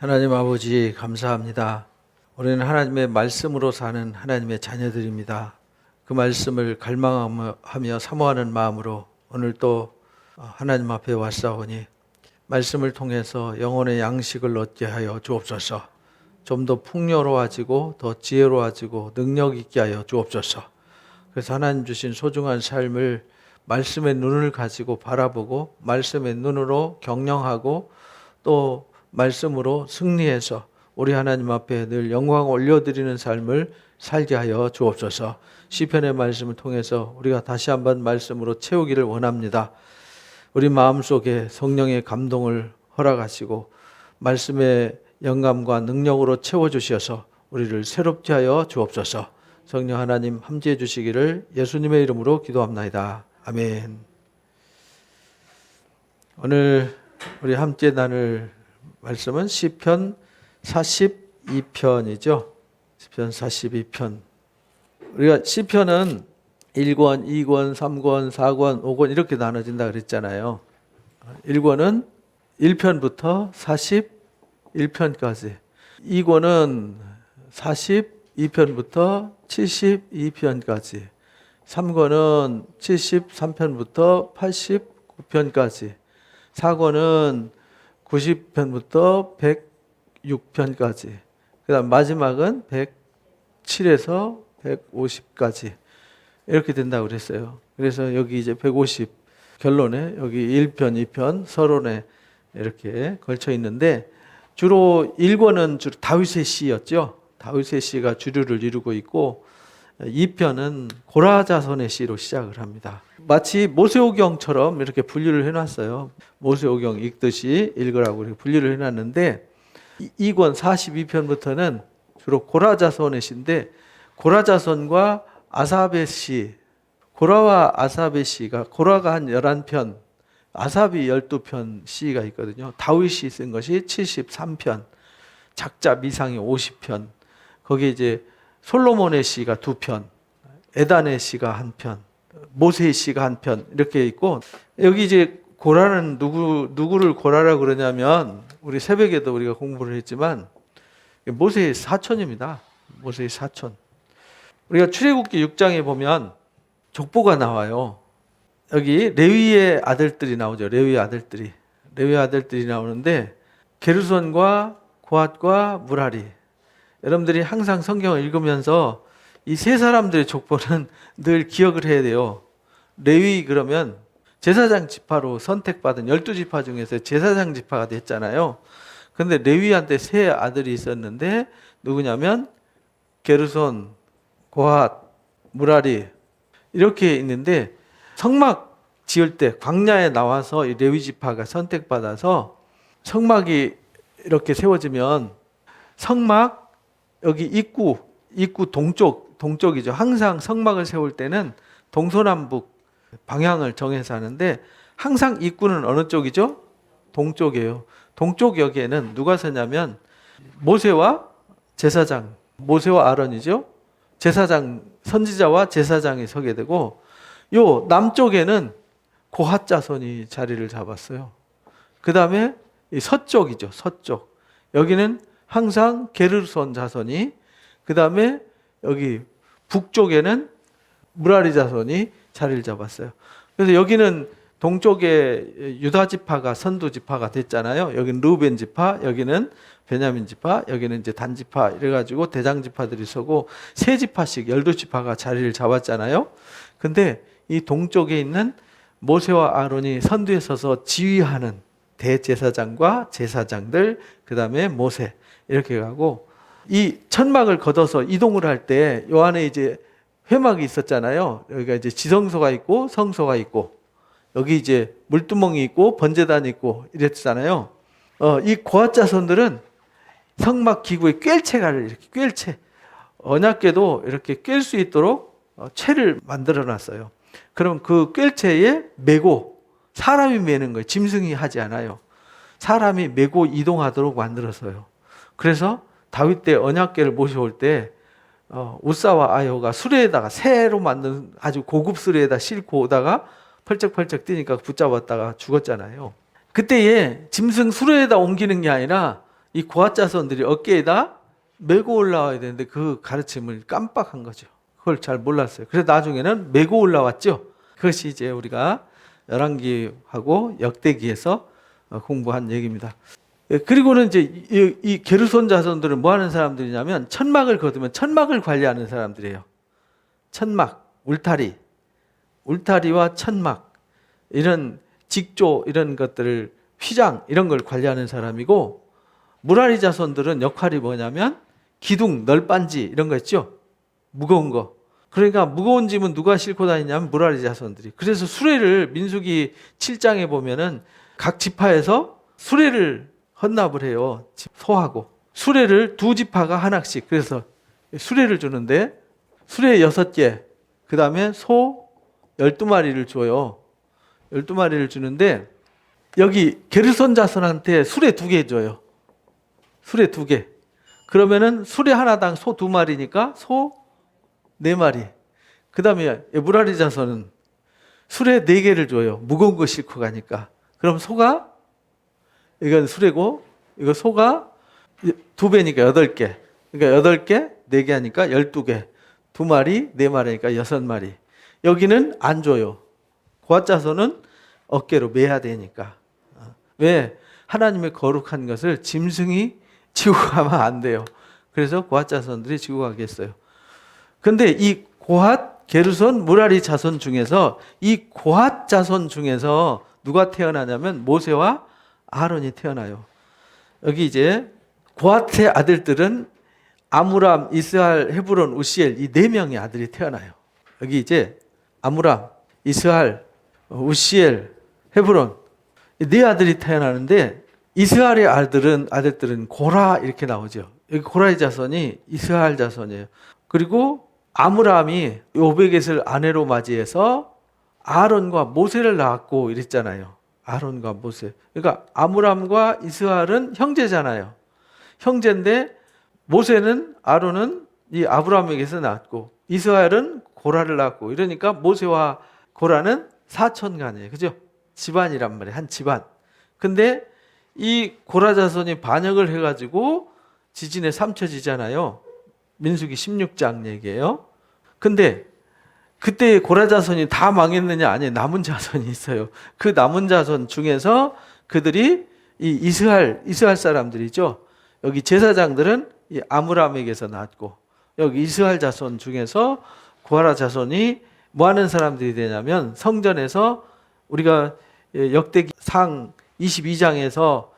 하나님 아버지 감사합니다. 우리는 하나님의 말씀으로 사는 하나님의 자녀들입니다. 그 말씀을 갈망하며 사모하는 마음으로 오늘 또 하나님 앞에 왔사오니 말씀을 통해서 영혼의 양식을 얻게 하여 주옵소서. 좀 더 풍요로워지고 더 지혜로워지고 능력 있게 하여 주옵소서. 그래서 하나님 주신 소중한 삶을 말씀의 눈을 가지고 바라보고 말씀의 눈으로 경영하고 또 말씀으로 승리해서 우리 하나님 앞에 늘 영광 올려드리는 삶을 살게 하여 주옵소서. 시편의 말씀을 통해서 우리가 다시 한번 말씀으로 채우기를 원합니다. 우리 마음속에 성령의 감동을 허락하시고 말씀의 영감과 능력으로 채워주셔서 우리를 새롭게 하여 주옵소서. 성령 하나님 함께해 주시기를 예수님의 이름으로 기도합나이다. 아멘. 오늘 우리 함께 나눌 말씀은 시편 42편이죠. 시편 42편. 우리가 시편은 1권, 2권, 3권, 4권, 5권 이렇게 나눠진다 그랬잖아요. 1권은 1편부터 41편까지. 2권은 42편부터 72편까지. 3권은 73편부터 89편까지. 4권은 90편부터 106편까지. 그 다음 마지막은 107에서 150까지. 이렇게 된다고 그랬어요. 그래서 여기 이제 150 결론에 여기 1편, 2편, 서론에 이렇게 걸쳐 있는데 주로 1권은 주로 다윗의 시였죠. 다윗의 시가 주류를 이루고 있고 2편은 고라 자손의 시로 시작을 합니다. 마치 모세오경처럼 이렇게 분류를 해놨어요. 모세오경 읽듯이 읽으라고 이렇게 분류를 해놨는데 2권 42편부터는 주로 고라 자손의 시인데 고라 자손과 아삽의 시, 고라와 아삽의 시가 고라가 한 11편, 아삽이 12편 시가 있거든요. 다윗이 쓴 것이 73편, 작자 미상이 50편, 거기에 이제 솔로몬의 시가 2편, 에단의 시가 1편, 모세의 시가 1편 이렇게 있고 여기 이제 고라는 누구를 고라라고 그러냐면 우리 새벽에도 우리가 공부를 했지만 모세의 사촌입니다. 모세의 사촌. 우리가 출애굽기 6장에 보면 족보가 나와요. 여기 레위의 아들들이 나오죠. 레위의 아들들이 나오는데 게르손과 고핫과 무라리. 여러분들이 항상 성경을 읽으면서 이 세 사람들의 족보는 늘 기억을 해야 돼요. 레위 그러면 제사장 지파로 선택받은 12지파 중에서 제사장 지파가 됐잖아요. 그런데 레위한테 세 아들이 있었는데 누구냐면 게르손, 고핫, 무라리 이렇게 있는데 성막 지을 때 광야에 나와서 이 레위 지파가 선택받아서 성막이 이렇게 세워지면 성막 여기 입구 동쪽이죠. 항상 성막을 세울 때는 동서남북 방향을 정해서 하는데 항상 입구는 어느 쪽이죠? 동쪽이에요. 동쪽 여기에는 누가 서냐면 모세와 제사장, 모세와 아론이죠. 제사장, 선지자와 제사장이 서게 되고 요 남쪽에는 고핫 자손이 자리를 잡았어요. 그 다음에 이 서쪽이죠. 서쪽. 여기는 항상 게르손 자손이, 그 다음에 여기 북쪽에는 무라리 자손이 자리를 잡았어요. 그래서 여기는 동쪽에 유다 지파가 선두 지파가 됐잖아요. 여기는 르우벤 지파, 여기는 베냐민 지파, 여기는 이제 단 지파 이래가지고 대장 지파들이 서고 세 지파씩 12지파가 자리를 잡았잖아요. 근데 이 동쪽에 있는 모세와 아론이 선두에 서서 지휘하는 대제사장과 제사장들, 그 다음에 모세 이렇게 가고 이 천막을 걷어서 이동을 할 때 요 안에 이제 회막이 있었잖아요. 여기가 이제 지성소가 있고 성소가 있고 여기 이제 물두멍이 있고 번제단이 있고 이랬잖아요. 이 고핫 자손들은 성막 기구에 꿰채가를 이렇게 꿰채 언약궤도 이렇게 꿰 수 있도록 채를 만들어 놨어요. 그럼 그 꿰채에 메고 사람이 메는 거예요. 짐승이 하지 않아요. 사람이 메고 이동하도록 만들어서요. 그래서 다윗 때 언약궤를 모셔올 때 우사와 아효가 수레에다가 새로 만든 아주 고급 수레에다 싣고 오다가 펄쩍펄쩍 뛰니까 붙잡았다가 죽었잖아요. 그때에 짐승 수레에다 옮기는 게 아니라 이 고앗 자손들이 어깨에다 메고 올라와야 되는데 그 가르침을 깜빡한 거죠. 그걸 잘 몰랐어요. 그래서 나중에는 메고 올라왔죠. 그것이 이제 우리가 열왕기하고 역대기에서 공부한 얘기입니다. 그리고는 이제 이 게르손 자손들은 뭐 하는 사람들이냐면 천막을 거두면 천막을 관리하는 사람들이에요. 천막, 울타리와 천막, 이런 직조, 이런 것들을, 휘장 이런 걸 관리하는 사람이고, 무라리 자손들은 역할이 뭐냐면 기둥, 널빤지 이런 거 있죠. 무거운 거. 그러니까 무거운 짐은 누가 싣고 다니냐면 무라리 자손들이. 그래서 수레를 민수기 7장에 보면은 각 지파에서 수레를 헌납을 해요. 소하고. 수레를 두 지파가 하나씩. 그래서 수레를 주는데 수레 6개, 그 다음에 소 12마리를 줘요. 12마리를 주는데 여기 게르손 자손한테 수레 2개 줘요. 수레 2개. 그러면은 수레 하나당 소 2마리니까 소 4마리. 그 다음에 무라리 자손은 수레 4개를 줘요. 무거운 거 싣고 가니까. 그럼 소가, 이건 수레고, 이거 소가 2배니까 8개. 그러니까 8개, 4개 하니까 12개. 2마리, 4마리니까 6마리. 여기는 안 줘요. 고앗 자손은 어깨로 메야 되니까. 왜? 하나님의 거룩한 것을 짐승이 지고 가면 안 돼요. 그래서 고앗 자손들이 지고 가겠어요. 근데 이 고앗, 게르손, 무라리 자손 중에서 이 고앗 자손 중에서 누가 태어나냐면 모세와 아론이 태어나요. 여기 이제 고앗의 아들들은 아므람, 이스할, 헤브론, 우시엘, 이 4명의 아들이 태어나요. 여기 이제 아므람, 이스할, 우시엘, 헤브론, 이 4아들이 태어나는데 이스할의 아들들은 고라 이렇게 나오죠. 여기 고라의 자손이 이스할 자손이에요. 그리고 아므람이 오벳겟을 아내로 맞이해서 아론과 모세를 낳았고 이랬잖아요. 아론과 모세. 그러니까 아므람과 이스할은 형제잖아요. 형제인데 모세는, 아론은 이 아브라함에게서 낳았고 이스라엘은 고라를 낳았고, 이러니까 모세와 고라는 사촌간이에요. 그죠? 집안이란 말이에요. 한 집안. 근데 이 고라 자손이 반역을 해가지고 지진에 삼켜지잖아요. 민수기 16장 얘기예요. 근데 그때 고라 자손이 다 망했느냐? 아니에요. 남은 자손이 있어요. 그 남은 자손 중에서 그들이 이 이스라엘 사람들이죠. 여기 제사장들은 이 아므람에게서 낳았고, 여기 이스라엘 자손 중에서 고라 자손이 뭐 하는 사람들이 되냐면 성전에서 우리가 역대기상 22장에서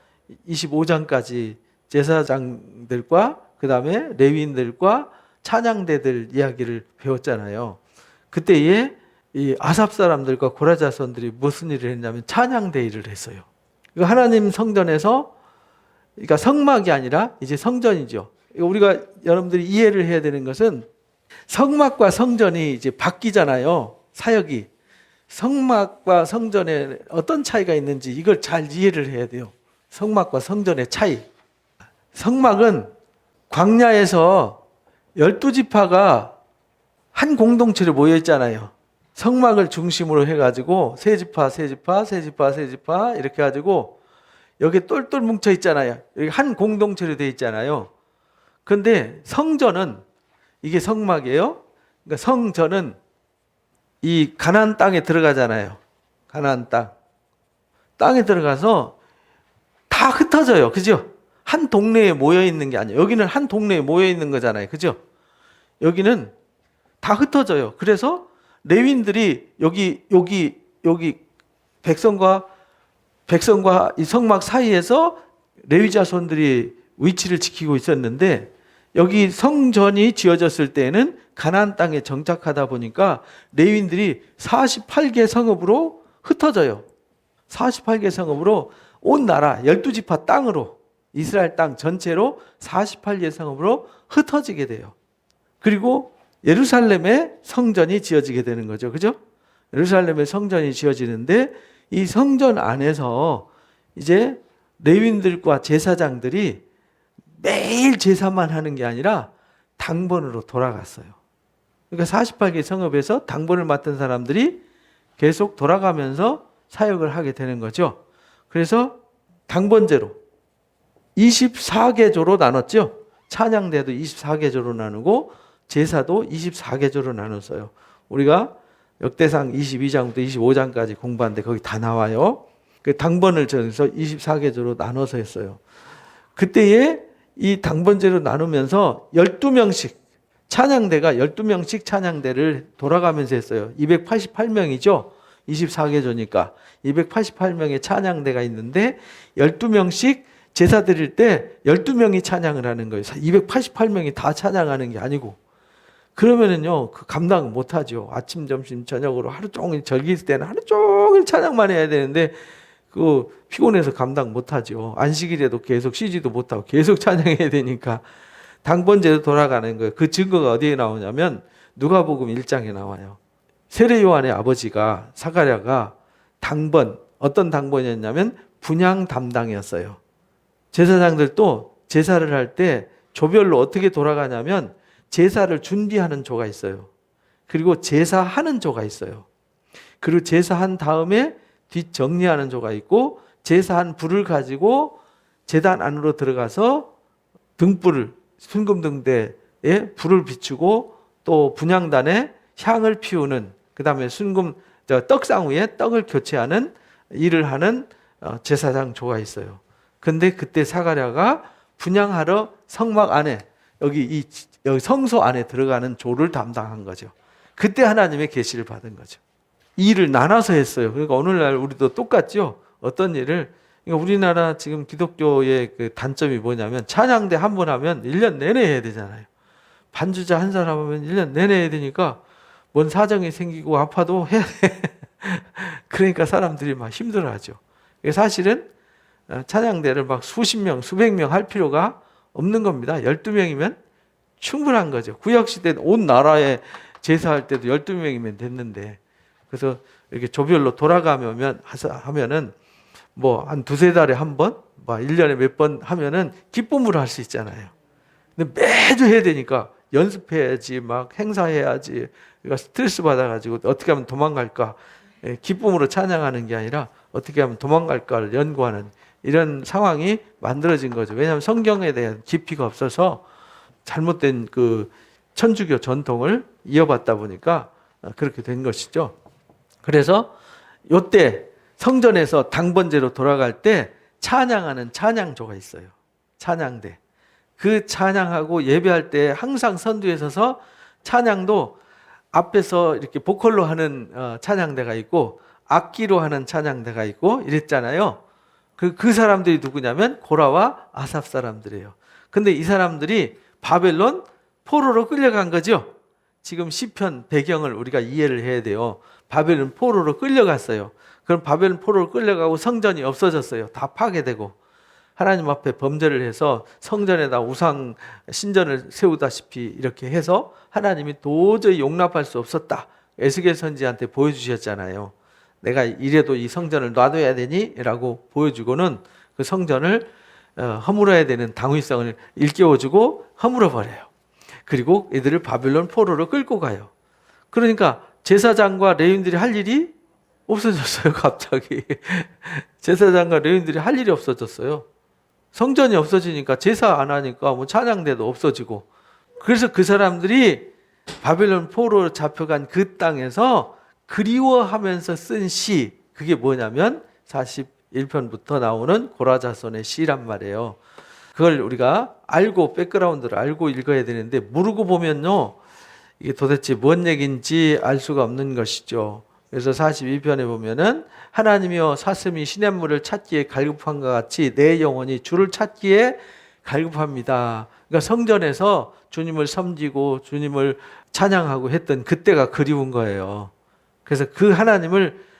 25장까지 제사장들과 그 다음에 레위인들과 찬양대들 이야기를 배웠잖아요. 그때에 이 아삽 사람들과 고라 자손들이 무슨 일을 했냐면 찬양대 일을 했어요. 하나님 성전에서, 그러니까 성막이 아니라 이제 성전이죠. 우리가 여러분들이 이해를 해야 되는 것은 성막과 성전이 이제 바뀌잖아요. 사역이. 성막과 성전에 어떤 차이가 있는지 이걸 잘 이해를 해야 돼요. 성막과 성전의 차이. 성막은 광야에서 12지파가 한 공동체로 모여 있잖아요. 성막을 중심으로 해가지고 세 지파 이렇게 해가지고 여기 똘똘 뭉쳐 있잖아요. 여기 한 공동체로 되어 있잖아요. 근데 성전은, 이게 성막이에요. 그러니까 성전은 이 가나안 땅에 들어가잖아요. 가나안 땅에 들어가서 다 흩어져요. 그죠? 한 동네에 모여 있는 게 아니에요. 여기는 한 동네에 모여 있는 거잖아요. 그죠? 여기는 다 흩어져요. 그래서 레위인들이 여기 백성과 이 성막 사이에서 레위 자손들이 위치를 지키고 있었는데, 여기 성전이 지어졌을 때에는 가나안 땅에 정착하다 보니까 레위인들이 48개 성읍으로 흩어져요. 48개 성읍으로 온 나라 12지파 땅으로, 이스라엘 땅 전체로 48개 성읍으로 흩어지게 돼요. 그리고 예루살렘에 성전이 지어지게 되는 거죠. 그죠? 예루살렘에 성전이 지어지는데 이 성전 안에서 이제 레위인들과 제사장들이 매일 제사만 하는 게 아니라 당번으로 돌아갔어요. 그러니까 48개 성읍에서 당번을 맡은 사람들이 계속 돌아가면서 사역을 하게 되는 거죠. 그래서 당번제로 24계조로 나눴죠. 찬양대도 24계조로 나누고 제사도 24계조로 나눴어요. 우리가 역대상 22장부터 25장까지 공부하는데 거기 다 나와요. 그 당번을 정해서 24계조로 나눠서 했어요. 그때에 이 당번제로 나누면서 12명씩 찬양대가 12명씩 찬양대를 돌아가면서 했어요. 288명이죠. 24계조니까 288명의 찬양대가 있는데 12명씩 제사 드릴 때 12명이 찬양을 하는 거예요. 288명이 다 찬양하는 게 아니고. 그러면은요, 그 감당 못 하죠. 아침, 점심, 저녁으로 하루 종일 절기 있을 때는 하루 종일 찬양만 해야 되는데 그 피곤해서 감당 못 하죠. 안식일에도 계속 쉬지도 못하고 계속 찬양해야 되니까 당번제로 돌아가는 거예요. 그 증거가 어디에 나오냐면 누가복음 1장에 나와요. 세례 요한의 아버지가 사가랴가 당번, 어떤 당번이었냐면 분향 담당이었어요. 제사장들도 제사를 할 때 조별로 어떻게 돌아가냐면 제사를 준비하는 조가 있어요. 그리고 제사하는 조가 있어요. 그리고 제사한 다음에 뒷정리하는 조가 있고 제사한 불을 가지고 제단 안으로 들어가서 등불을 순금등대에 불을 비추고 또 분향단에 향을 피우는 그 다음에 떡상위에 떡을 교체하는 일을 하는 제사장 조가 있어요. 근데 그때 사가랴가 분향하러 성막 안에 여기 성소 안에 들어가는 조를 담당한 거죠. 그때 하나님의 계시를 받은 거죠. 이 일을 나눠서 했어요. 그러니까 오늘날 우리도 똑같죠. 어떤 일을 그러니까 우리나라 지금 기독교의 그 단점이 뭐냐면 찬양대 한 번 하면 1년 내내 해야 되잖아요. 반주자 한 사람 하면 1년 내내 해야 되니까 뭔 사정이 생기고 아파도 해야 돼. 그러니까 사람들이 막 힘들어하죠. 사실은 찬양대를 막 수십 명, 수백 명 할 필요가 없는 겁니다. 12명이면 충분한 거죠. 구약시대 온 나라에 제사할 때도 12명이면 됐는데 그래서 이렇게 조별로 돌아가면 하면은 뭐 한 두세 달에 한 번, 뭐 1년에 몇 번 하면은 기쁨으로 할 수 있잖아요. 근데 매주 해야 되니까 연습해야지, 막 행사해야지. 그러니까 스트레스 받아가지고 어떻게 하면 도망갈까? 기쁨으로 찬양하는 게 아니라 어떻게 하면 도망갈까를 연구하는 이런 상황이 만들어진 거죠. 왜냐하면 성경에 대한 깊이가 없어서 잘못된 그 천주교 전통을 이어받다 보니까 그렇게 된 것이죠. 그래서 이때 성전에서 당번제로 돌아갈 때 찬양하는 찬양조가 있어요. 찬양대. 그 찬양하고 예배할 때 항상 선두에 서서 찬양도 앞에서 이렇게 보컬로 하는 찬양대가 있고 악기로 하는 찬양대가 있고 이랬잖아요. 그 사람들이 누구냐면 고라와 아삽 사람들이에요. 근데 이 사람들이 바벨론 포로로 끌려간 거죠. 지금 시편 배경을 우리가 이해를 해야 돼요. 바벨론 포로로 끌려갔어요. 그럼 바벨론 포로로 끌려가고 성전이 없어졌어요. 다 파괴되고 하나님 앞에 범죄를 해서 성전에다 우상 신전을 세우다시피 이렇게 해서 하나님이 도저히 용납할 수 없었다. 에스겔 선지한테 보여주셨잖아요. 내가 이래도 이 성전을 놔둬야 되니? 라고 보여주고는 그 성전을 허물어야 되는 당위성을 일깨워주고 허물어버려요. 그리고 이들을 바벨론 포로로 끌고 가요. 그러니까 제사장과 레위인들이 할 일이 없어졌어요. 갑자기 제사장과 레위인들이 할 일이 없어졌어요. 성전이 없어지니까 제사 안 하니까 뭐 찬양대도 없어지고 그래서 그 사람들이 바벨론 포로로 잡혀간 그 땅에서 그리워하면서 쓴 시, 그게 뭐냐면 41편부터 나오는 고라자손의 시란 말이에요. 그걸 우리가 알고 백그라운드를 알고 읽어야 되는데 모르고 보면요 이게 도대체 뭔 얘기인지 알 수가 없는 것이죠. 그래서 42편에 보면은 하나님이여 사슴이 시냇물을 찾기에 갈급한 것 같이 내 영혼이 주를 찾기에 갈급합니다. 그러니까 성전에서 주님을 섬기고 주님을 찬양하고 했던 그때가 그리운 거예요. 그래서 그 하나님을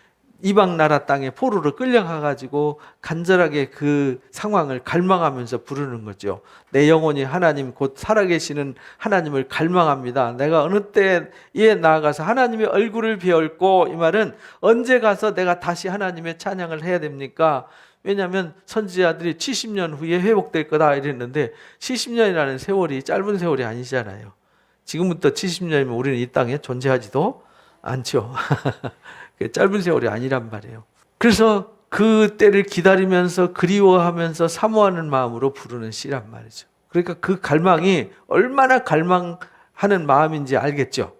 이방 나라 땅에 포로로 끌려가가지고 간절하게 그 상황을 갈망하면서 부르는 거죠. 내 영혼이 하나님 곧 살아계시는 하나님을 갈망합니다. 내가 어느 때에 나아가서 하나님의 얼굴을 배울고, 이 말은 언제 가서 내가 다시 하나님의 찬양을 해야 됩니까? 왜냐하면 선지자들이 70년 후에 회복될 거다 이랬는데 70년이라는 세월이 짧은 세월이 아니잖아요. 지금부터 70년이면 우리는 이 땅에 존재하지도 않죠. 짧은 세월이 아니란 말이에요. 그래서 그 때를 기다리면서 그리워하면서 사모하는 마음으로 부르는 시란 말이죠. 그러니까 그 갈망이 얼마나 갈망하는 마음인지 알겠죠.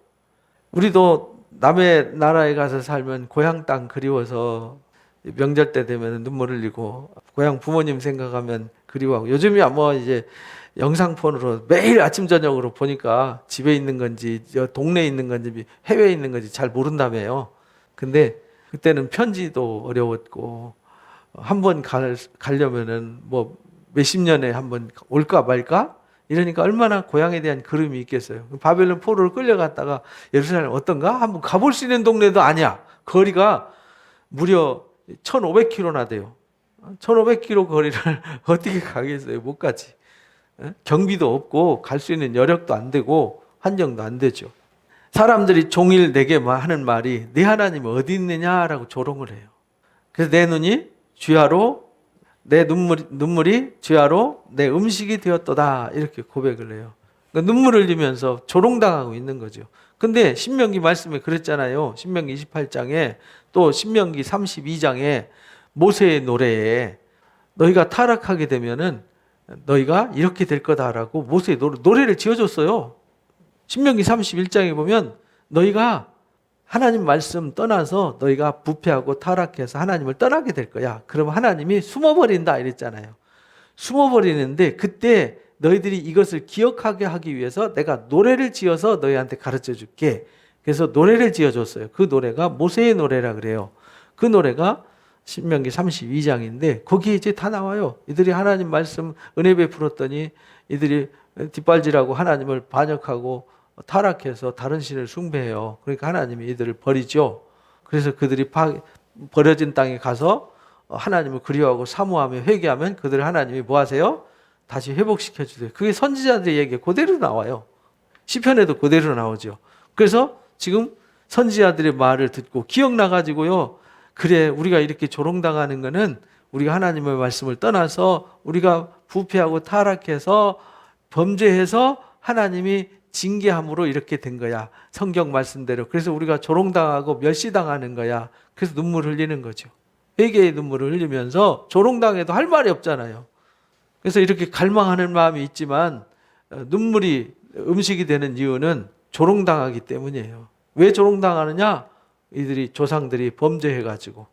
우리도 남의 나라에 가서 살면 고향 땅 그리워서 명절 때 되면 눈물 흘리고 고향 부모님 생각하면 그리워하고, 요즘이야 뭐 이제 영상폰으로 매일 아침 저녁으로 보니까 집에 있는 건지 동네에 있는 건지 해외에 있는 건지 잘 모른다며요. 근데 그때는 편지도 어려웠고 한 번 가려면은 뭐 몇십 년에 한 번 올까 말까 이러니까 얼마나 고향에 대한 그리움이 있겠어요. 바벨론 포로를 끌려갔다가 예루살렘 어떤가 한번 가볼 수 있는 동네도 아니야. 거리가 무려 1,500km나 돼요. 1,500km 거리를 어떻게 가겠어요? 못 가지. 경비도 없고 갈 수 있는 여력도 안 되고 환경도 안 되죠. 사람들이 종일 내게 하는 말이 네 하나님 어디 있느냐라고 조롱을 해요. 그래서 내 눈이 쥐하로, 내 눈물이 쥐하로 내 음식이 되었도다 이렇게 고백을 해요. 그러니까 눈물을 흘리면서 조롱당하고 있는 거죠. 근데 신명기 말씀에 그랬잖아요. 신명기 28장에 또 신명기 32장에 모세의 노래에 너희가 타락하게 되면은 너희가 이렇게 될 거다라고 모세의 노래를 지어줬어요. 신명기 31장에 보면 너희가 하나님 말씀 떠나서 너희가 부패하고 타락해서 하나님을 떠나게 될 거야. 그러면 하나님이 숨어버린다 이랬잖아요. 숨어버리는데 그때 너희들이 이것을 기억하게 하기 위해서 내가 노래를 지어서 너희한테 가르쳐 줄게. 그래서 노래를 지어줬어요. 그 노래가 모세의 노래라 그래요. 그 노래가 신명기 32장인데 거기에 이제 다 나와요. 이들이 하나님 말씀 은혜 베풀었더니 이들이 뒷발질하고 하나님을 반역하고 타락해서 다른 신을 숭배해요. 그러니까 하나님이 이들을 버리죠. 그래서 그들이 버려진 땅에 가서 하나님을 그리워하고 사모하며 회개하면 그들을 하나님이 뭐 하세요? 다시 회복시켜 주세요. 그게 선지자들의 얘기 그대로 나와요. 시편에도 그대로 나오죠. 그래서 지금 선지자들의 말을 듣고 기억나가지고요. 그래, 우리가 이렇게 조롱당하는 거는 우리가 하나님의 말씀을 떠나서 우리가 부패하고 타락해서 범죄해서 하나님이 징계함으로 이렇게 된 거야. 성경 말씀대로. 그래서 우리가 조롱당하고 멸시당하는 거야. 그래서 눈물 흘리는 거죠. 회개의 눈물을 흘리면서 조롱당해도 할 말이 없잖아요. 그래서 이렇게 갈망하는 마음이 있지만 눈물이 음식이 되는 이유는 조롱당하기 때문이에요. 왜 조롱당하느냐? 이들이 조상들이 범죄해가지고.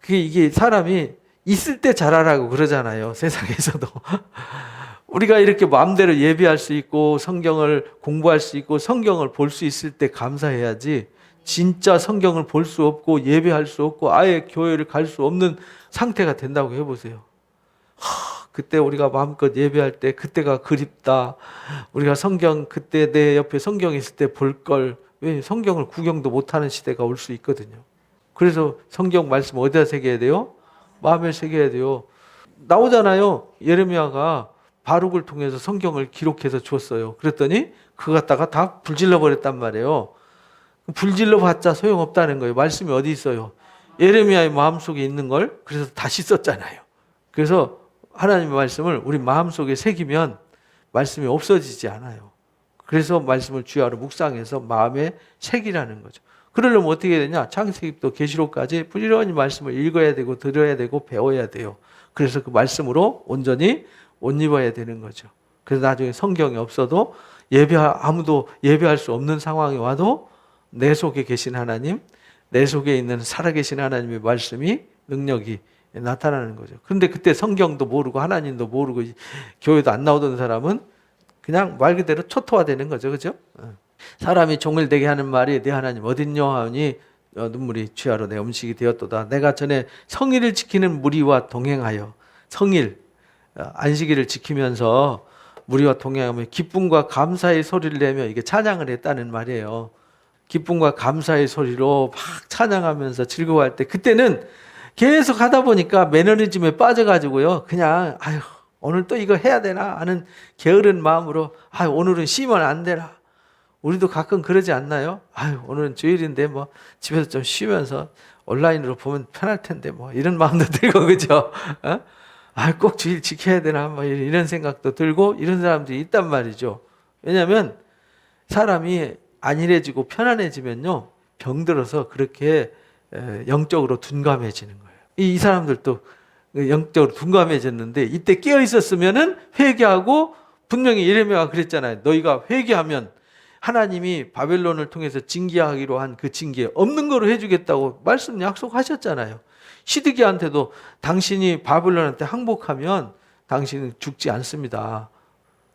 이게 사람이 있을 때 잘하라고 그러잖아요. 세상에서도. 우리가 이렇게 마음대로 예배할 수 있고 성경을 공부할 수 있고 성경을 볼 수 있을 때 감사해야지, 진짜 성경을 볼 수 없고 예배할 수 없고 아예 교회를 갈 수 없는 상태가 된다고 해보세요. 그때 우리가 마음껏 예배할 때 그때가 그립다. 우리가 성경 그때 내 옆에 성경이 있을 때 볼 걸, 왜 성경을 구경도 못하는 시대가 올 수 있거든요. 그래서 성경 말씀 어디다 새겨야 돼요? 마음에 새겨야 돼요. 나오잖아요. 예레미야가 바룩을 통해서 성경을 기록해서 줬어요. 그랬더니 그거 갖다가 다 불질러 버렸단 말이에요. 불질러 봤자 소용없다는 거예요. 말씀이 어디 있어요? 예레미야의 마음속에 있는 걸 그래서 다시 썼잖아요. 그래서 하나님의 말씀을 우리 마음속에 새기면 말씀이 없어지지 않아요. 그래서 말씀을 주야로 묵상해서 마음에 새기라는 거죠. 그러려면 어떻게 해야 되냐? 창세기부터 계시록까지 부지런히 말씀을 읽어야 되고 들어야 되고 배워야 돼요. 그래서 그 말씀으로 온전히 옷 입어야 되는 거죠. 그래서 나중에 성경이 없어도 아무도 예배할 수 없는 상황이 와도 내 속에 계신 하나님, 내 속에 있는 살아계신 하나님의 말씀이, 능력이 나타나는 거죠. 그런데 그때 성경도 모르고 하나님도 모르고 교회도 안 나오던 사람은 그냥 말 그대로 초토화되는 거죠. 그죠? 사람이 종일 되게 하는 말이 내 하나님 어딨냐 하니 눈물이 취하로 내 음식이 되었도다. 내가 전에 성일을 지키는 무리와 동행하여, 성일 안식일을 지키면서 무리와 동행하며 기쁨과 감사의 소리를 내며 이게 찬양을 했다는 말이에요. 기쁨과 감사의 소리로 막 찬양하면서 즐거워할 때, 그때는 계속 하다 보니까 매너리즘에 빠져가지고요. 그냥 아유 오늘 또 이거 해야 되나 하는 게으른 마음으로 아유 오늘은 쉬면 안 되나. 우리도 가끔 그러지 않나요? 아유 오늘은 주일인데 뭐 집에서 좀 쉬면서 온라인으로 보면 편할 텐데 뭐 이런 마음도 들고 그죠? 꼭 주일 지켜야 되나 뭐 이런 생각도 들고 이런 사람들이 있단 말이죠. 왜냐하면 사람이 안일해지고 편안해지면요 병들어서 그렇게 영적으로 둔감해지는 거예요. 이 사람들도 영적으로 둔감해졌는데 이때 깨어 있었으면은 회개하고 분명히 예레미야가 그랬잖아요. 너희가 회개하면 하나님이 바벨론을 통해서 징계하기로 한 그 징계 없는 거로 해주겠다고 말씀 약속하셨잖아요. 시드기야한테도 당신이 바벨론한테 항복하면 당신은 죽지 않습니다.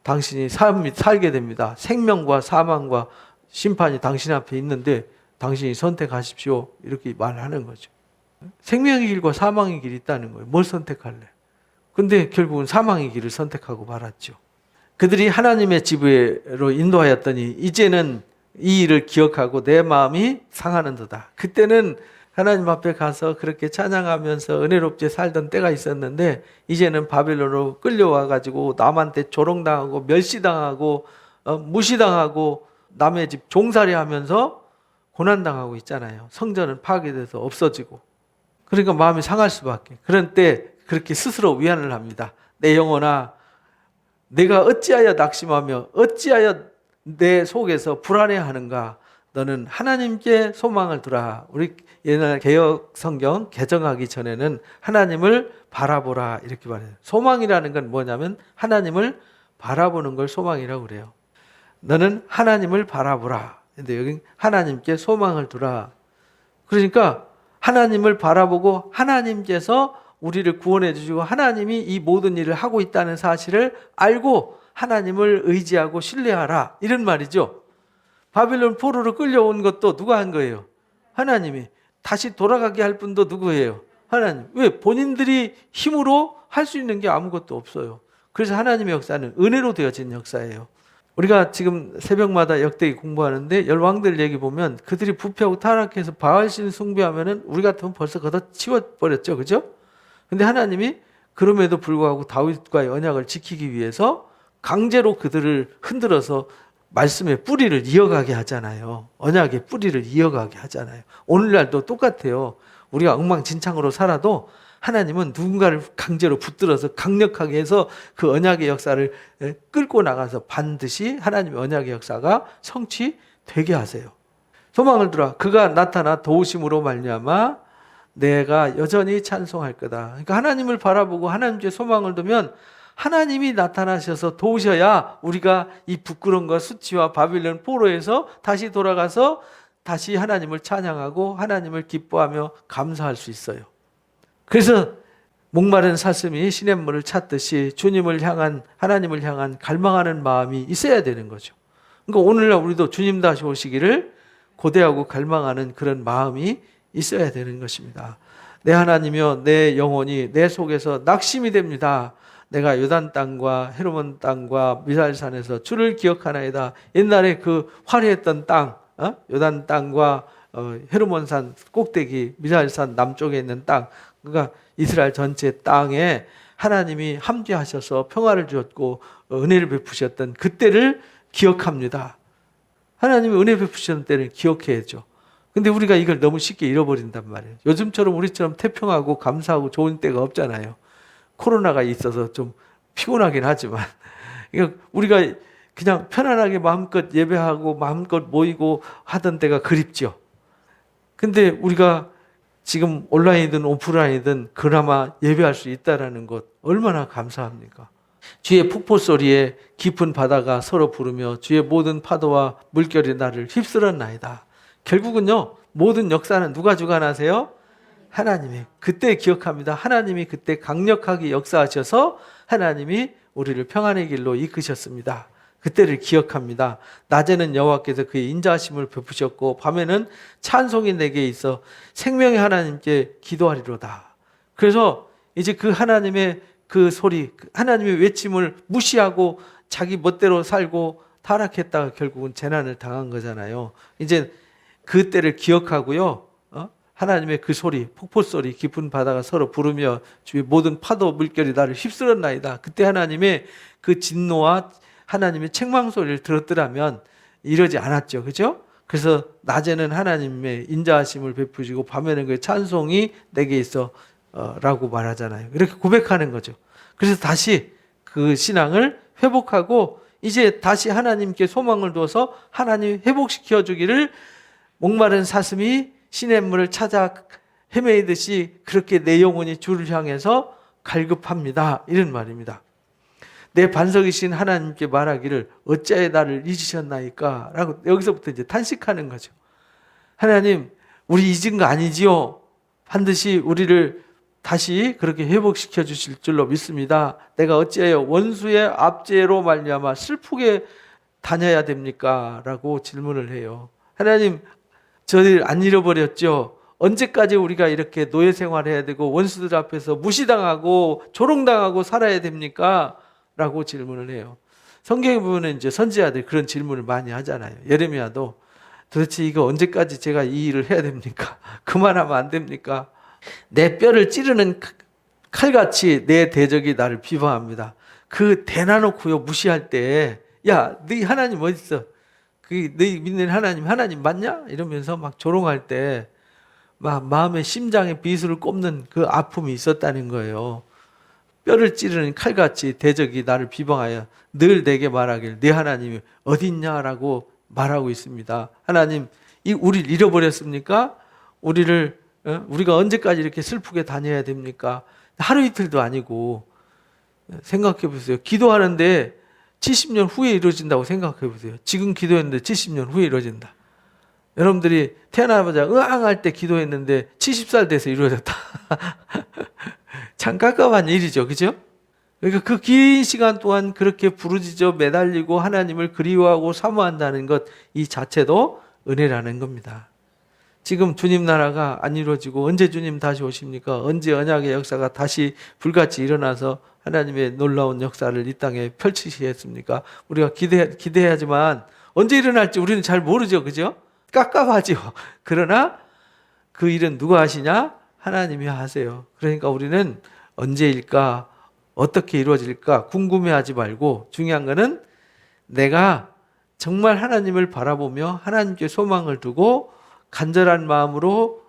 당신이 살게 됩니다. 생명과 사망과 심판이 당신 앞에 있는데 당신이 선택하십시오. 이렇게 말하는 거죠. 생명의 길과 사망의 길이 있다는 거예요. 뭘 선택할래? 근데 결국은 사망의 길을 선택하고 말았죠. 그들이 하나님의 지배로 인도하였더니 이제는 이 일을 기억하고 내 마음이 상하는도다. 그때는 하나님 앞에 가서 그렇게 찬양하면서 은혜롭게 살던 때가 있었는데 이제는 바벨론으로 끌려와 가지고 남한테 조롱당하고 멸시당하고 무시당하고 남의 집 종살이 하면서 고난당하고 있잖아요. 성전은 파괴돼서 없어지고. 그러니까 마음이 상할 수밖에. 그런 때 그렇게 스스로 위안을 합니다. 내 영혼아, 내가 어찌하여 낙심하며 어찌하여 내 속에서 불안해하는가? 너는 하나님께 소망을 두라. 우리 옛날 개역 성경 개정하기 전에는 하나님을 바라보라 이렇게 말해요. 소망이라는 건 뭐냐면 하나님을 바라보는 걸 소망이라고 그래요. 너는 하나님을 바라보라. 근데 여기 하나님께 소망을 두라. 그러니까 하나님을 바라보고 하나님께서 우리를 구원해 주시고 하나님이 이 모든 일을 하고 있다는 사실을 알고 하나님을 의지하고 신뢰하라. 이런 말이죠. 바빌론 포로로 끌려온 것도 누가 한 거예요? 하나님이. 다시 돌아가게 할 분도 누구예요? 하나님. 왜? 본인들이 힘으로 할 수 있는 게 아무것도 없어요. 그래서 하나님의 역사는 은혜로 되어진 역사예요. 우리가 지금 새벽마다 역대기 공부하는데 열왕들 얘기 보면 그들이 부패하고 타락해서 바알신 숭배하면은 우리 같으면 벌써 걷어치워버렸죠. 그죠? 근데 하나님이 그럼에도 불구하고 다윗과의 언약을 지키기 위해서 강제로 그들을 흔들어서 말씀의 뿌리를 이어가게 하잖아요. 언약의 뿌리를 이어가게 하잖아요. 오늘날도 똑같아요. 우리가 엉망진창으로 살아도 하나님은 누군가를 강제로 붙들어서 강력하게 해서 그 언약의 역사를 끌고 나가서 반드시 하나님의 언약의 역사가 성취되게 하세요. 소망을 두라. 그가 나타나 도우심으로 말미암아 내가 여전히 찬송할 거다. 그러니까 하나님을 바라보고 하나님께 소망을 두면 하나님이 나타나셔서 도우셔야 우리가 이 부끄러움과 수치와 바빌론 포로에서 다시 돌아가서 다시 하나님을 찬양하고 하나님을 기뻐하며 감사할 수 있어요. 그래서 목마른 사슴이 시냇물을 찾듯이 주님을 향한 하나님을 향한 갈망하는 마음이 있어야 되는 거죠. 그러니까 오늘날 우리도 주님 다시 오시기를 고대하고 갈망하는 그런 마음이 있어야 되는 것입니다. 내 하나님이여 내 영혼이 내 속에서 낙심이 됩니다. 내가 요단 땅과 헤르몬 땅과 미살산에서 주를 기억하나이다. 옛날에 그 화려했던 땅, 요단 땅과 헤르몬산 꼭대기 미살산 남쪽에 있는 땅, 그러니까 이스라엘 전체 땅에 하나님이 함께하셔서 평화를 주었고 은혜를 베푸셨던 그때를 기억합니다. 하나님이 은혜 베푸셨던 때를 기억해야죠. 근데 우리가 이걸 너무 쉽게 잃어버린단 말이에요. 요즘처럼 우리처럼 태평하고 감사하고 좋은 때가 없잖아요. 코로나가 있어서 좀 피곤하긴 하지만 우리가 그냥 편안하게 마음껏 예배하고 마음껏 모이고 하던 때가 그립죠. 근데 우리가 지금 온라인이든 오프라인이든 그나마 예배할 수 있다는 것 얼마나 감사합니까? 주의 폭포 소리에 깊은 바다가 서로 부르며 주의 모든 파도와 물결이 나를 휩쓸었나이다. 결국은요, 모든 역사는 누가 주관하세요? 하나님이. 그때 기억합니다. 하나님이 그때 강력하게 역사하셔서 하나님이 우리를 평안의 길로 이끄셨습니다. 그때를 기억합니다. 낮에는 여호와께서 그의 인자하심을 베푸셨고 밤에는 찬송이 내게 있어 생명의 하나님께 기도하리로다. 그래서 이제 그 하나님의 그 소리, 하나님의 외침을 무시하고 자기 멋대로 살고 타락했다가 결국은 재난을 당한 거잖아요. 이제 그때를 기억하고요. 하나님의 그 소리, 폭포 소리, 깊은 바다가 서로 부르며 주의 모든 파도 물결이 나를 휩쓸었나이다. 그때 하나님의 그 진노와 하나님의 책망 소리를 들었더라면 이러지 않았죠. 그죠? 그래서 낮에는 하나님의 인자하심을 베푸시고 밤에는 그 찬송이 내게 있어 라고 말하잖아요. 이렇게 고백하는 거죠. 그래서 다시 그 신앙을 회복하고 이제 다시 하나님께 소망을 두어서 하나님 회복시켜 주기를 목마른 사슴이 시냇물을 찾아 헤매이듯이 그렇게 내 영혼이 주를 향해서 갈급합니다. 이런 말입니다. 내 반석이신 하나님께 말하기를 어찌하여 나를 잊으셨나이까? 라고 여기서부터 이제 탄식하는 거죠. 하나님, 우리 잊은 거 아니지요? 반드시 우리를 다시 그렇게 회복시켜 주실 줄로 믿습니다. 내가 어찌하여 원수의 압제로 말미암아 슬프게 다녀야 됩니까? 라고 질문을 해요. 하나님, 저를 안 잃어버렸죠? 언제까지 우리가 이렇게 노예 생활해야 되고 원수들 앞에서 무시당하고 조롱당하고 살아야 됩니까? 라고 질문을 해요. 성경에 보면 이제 선지자들이 그런 질문을 많이 하잖아요. 예레미야도 도대체 이거 언제까지 제가 이 일을 해야 됩니까? 그만하면 안 됩니까? 내 뼈를 찌르는 칼같이 내 대적이 나를 비방합니다. 그 대놔놓고요 무시할 때, 야, 너희 하나님 어디 있어? 그 너희 믿는 하나님 맞냐? 이러면서 막 조롱할 때 막 마음의 심장에 비수를 꼽는 그 아픔이 있었다는 거예요. 뼈를 찌르는 칼같이 대적이 나를 비방하여 늘 내게 말하길 네 하나님이 어디 있냐라고 말하고 있습니다. 하나님, 우리를 잃어버렸습니까? 우리가 언제까지 이렇게 슬프게 다녀야 됩니까? 하루 이틀도 아니고 생각해 보세요. 기도하는데 70년 후에 이루어진다고 생각해 보세요. 지금 기도했는데 70년 후에 이루어진다. 여러분들이 태어나자마자 으앙할 때 기도했는데 70살 돼서 이루어졌다. 참 깝깝한 일이죠. 그죠? 그러니까 그 긴 시간 동안 그렇게 부르짖어 매달리고 하나님을 그리워하고 사모한다는 것, 이 자체도 은혜라는 겁니다. 지금 주님 나라가 안 이루어지고 언제 주님 다시 오십니까? 언제 언약의 역사가 다시 불같이 일어나서 하나님의 놀라운 역사를 이 땅에 펼치시겠습니까? 우리가 기대하지만 언제 일어날지 우리는 잘 모르죠. 그죠? 깝깝하죠. 그러나 그 일은 누가 하시냐? 하나님이 하세요. 그러니까 우리는 언제일까? 어떻게 이루어질까? 궁금해하지 말고 중요한 거는 내가 정말 하나님을 바라보며 하나님께 소망을 두고 간절한 마음으로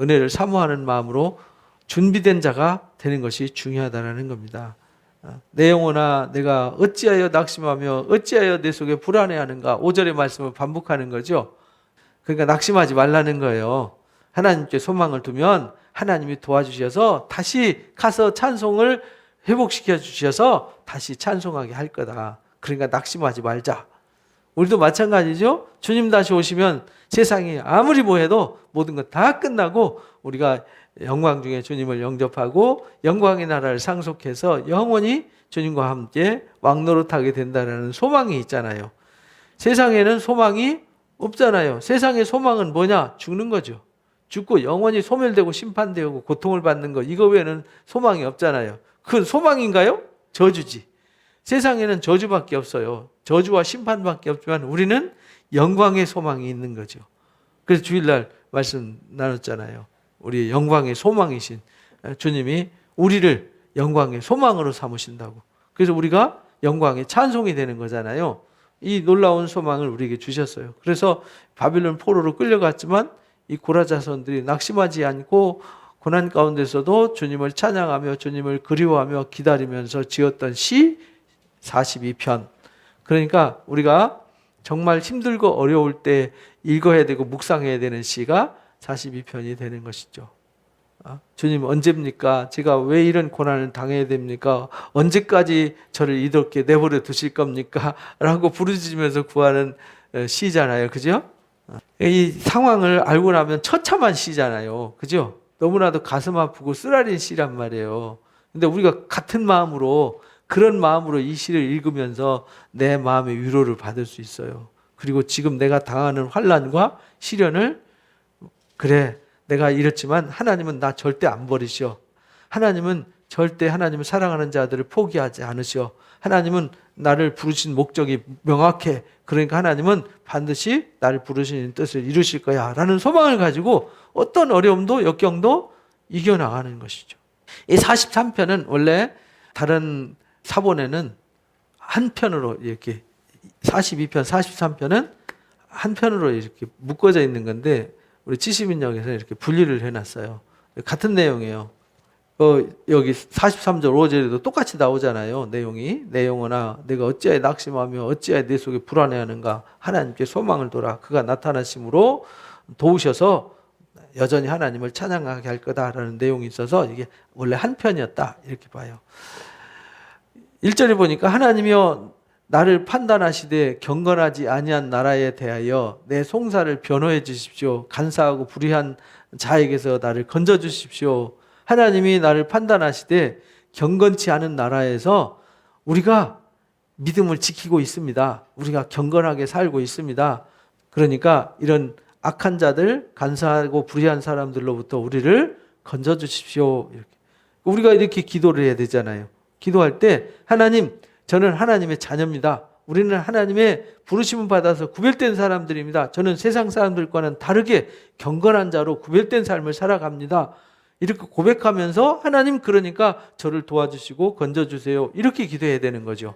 은혜를 사모하는 마음으로 준비된 자가 되는 것이 중요하다는 겁니다. 내 영혼아 내가 어찌하여 낙심하며 어찌하여 내 속에 불안해하는가? 5절의 말씀을 반복하는 거죠. 그러니까 낙심하지 말라는 거예요. 하나님께 소망을 두면 하나님이 도와주셔서 다시 가서 찬송을 회복시켜 주셔서 다시 찬송하게 할 거다. 그러니까 낙심하지 말자. 우리도 마찬가지죠. 주님 다시 오시면 세상이 아무리 뭐해도 모든 것 다 끝나고 우리가 영광 중에 주님을 영접하고 영광의 나라를 상속해서 영원히 주님과 함께 왕노릇하게 된다는 소망이 있잖아요. 세상에는 소망이 없잖아요. 세상의 소망은 뭐냐? 죽는 거죠. 죽고 영원히 소멸되고 심판되고 고통을 받는 것, 이거 외에는 소망이 없잖아요. 그건 소망인가요? 저주지. 세상에는 저주밖에 없어요. 저주와 심판밖에 없지만 우리는 영광의 소망이 있는 거죠. 그래서 주일날 말씀 나눴잖아요. 우리 영광의 소망이신 주님이 우리를 영광의 소망으로 삼으신다고. 그래서 우리가 영광의 찬송이 되는 거잖아요. 이 놀라운 소망을 우리에게 주셨어요. 그래서 바빌론 포로로 끌려갔지만 이 고라 자손들이 낙심하지 않고 고난 가운데서도 주님을 찬양하며 주님을 그리워하며 기다리면서 지었던 시 42편. 그러니까 우리가 정말 힘들고 어려울 때 읽어야 되고 묵상해야 되는 시가 42편이 되는 것이죠. 주님 언제입니까? 제가 왜 이런 고난을 당해야 됩니까? 언제까지 저를 이렇게 내버려 두실 겁니까? 라고 부르짖으면서 구하는 시잖아요. 그죠? 이 상황을 알고 나면 처참한 시잖아요. 그죠? 너무나도 가슴 아프고 쓰라린 시란 말이에요. 근데 우리가 같은 마음으로 그런 마음으로 이 시를 읽으면서 내 마음의 위로를 받을 수 있어요. 그리고 지금 내가 당하는 환난과 시련을 그래 내가 이렇지만 하나님은 나 절대 안 버리셔. 하나님은 절대 하나님을 사랑하는 자들을 포기하지 않으셔. 하나님은 나를 부르신 목적이 명확해. 그러니까 하나님은 반드시 나를 부르시는 뜻을 이루실 거야 라는 소망을 가지고 어떤 어려움도 역경도 이겨나가는 것이죠. 이 43편은 원래 다른 사본에는 한 편으로 이렇게 42편, 43편은 한 편으로 이렇게 묶어져 있는 건데 우리 70인역에서 이렇게 분리를 해놨어요. 같은 내용이에요. 여기 43절 5절에도 똑같이 나오잖아요. 내용이. 내 영혼아 내가 어찌하여 낙심하며 어찌하여 내 속에 불안해하는가. 하나님께 소망을 둬라. 그가 나타나심으로 도우셔서 여전히 하나님을 찬양하게 할 거다라는 내용이 있어서 이게 원래 한 편이었다 이렇게 봐요. 1절에 보니까 하나님이여 나를 판단하시되 경건하지 아니한 나라에 대하여 내 송사를 변호해 주십시오. 간사하고 불의한 자에게서 나를 건져 주십시오. 하나님이 나를 판단하시되 경건치 않은 나라에서 우리가 믿음을 지키고 있습니다. 우리가 경건하게 살고 있습니다. 그러니까 이런 악한 자들, 간사하고 불의한 사람들로부터 우리를 건져 주십시오. 이렇게. 우리가 이렇게 기도를 해야 되잖아요. 기도할 때 하나님, 저는 하나님의 자녀입니다. 우리는 하나님의 부르심을 받아서 구별된 사람들입니다. 저는 세상 사람들과는 다르게 경건한 자로 구별된 삶을 살아갑니다. 이렇게 고백하면서 하나님 그러니까 저를 도와주시고 건져주세요. 이렇게 기도해야 되는 거죠.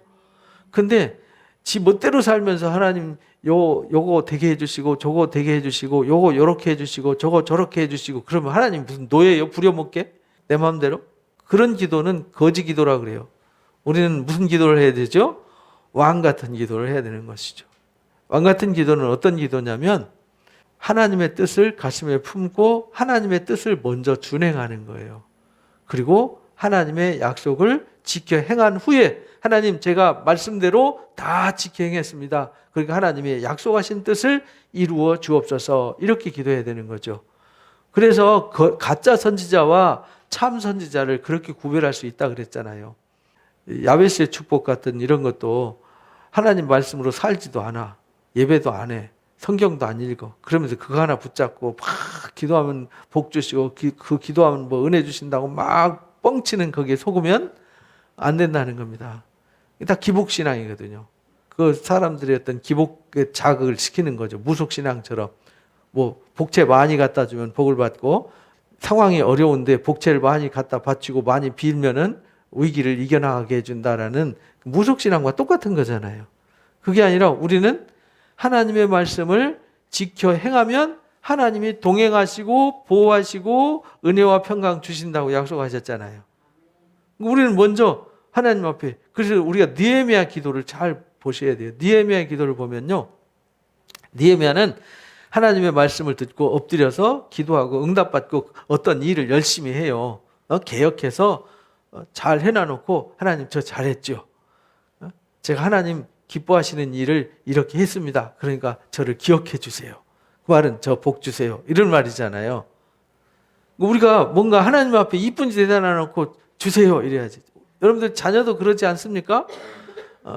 근데 지 멋대로 살면서 하나님 요거 되게 해주시고 저거 되게 해주시고 요거 요렇게 해주시고 저거 저렇게 해주시고 그러면 하나님 무슨 노예요? 부려먹게? 내 마음대로? 그런 기도는 거지 기도라 그래요. 우리는 무슨 기도를 해야 되죠? 왕 같은 기도를 해야 되는 것이죠. 왕 같은 기도는 어떤 기도냐면 하나님의 뜻을 가슴에 품고 하나님의 뜻을 먼저 준행하는 거예요. 그리고 하나님의 약속을 지켜 행한 후에 하나님 제가 말씀대로 다 지켜 행했습니다. 그러니까 하나님의 약속하신 뜻을 이루어 주옵소서 이렇게 기도해야 되는 거죠. 그래서 가짜 선지자와 참 선지자를 그렇게 구별할 수 있다 그랬잖아요. 야베스의 축복 같은 이런 것도 하나님 말씀으로 살지도 않아. 예배도 안 해. 성경도 안 읽어. 그러면서 그거 하나 붙잡고 막 기도하면 복 주시고 그 기도하면 뭐 은혜 주신다고 막 뻥치는 거기에 속으면 안 된다는 겁니다. 다 기복신앙이거든요. 그 사람들의 어떤 기복의 자극을 시키는 거죠. 무속신앙처럼. 뭐 복채 많이 갖다 주면 복을 받고 상황이 어려운데 복채를 많이 갖다 바치고 많이 빌면은 위기를 이겨나가게 해준다라는 무속신앙과 똑같은 거잖아요. 그게 아니라 우리는 하나님의 말씀을 지켜 행하면 하나님이 동행하시고 보호하시고 은혜와 평강 주신다고 약속하셨잖아요. 우리는 먼저 하나님 앞에, 그래서 우리가 느헤미야 기도를 잘 보셔야 돼요. 느헤미야 기도를 보면요, 느헤미야는 하나님의 말씀을 듣고 엎드려서 기도하고 응답받고 어떤 일을 열심히 해요. 개혁해서 잘 해놔놓고 하나님 저 잘했죠. 제가 하나님 기뻐하시는 일을 이렇게 했습니다. 그러니까 저를 기억해 주세요. 그 말은 저 복 주세요. 이런 말이잖아요. 우리가 뭔가 하나님 앞에 이쁜 짓 해놔놓고 주세요 이래야지. 여러분들 자녀도 그러지 않습니까?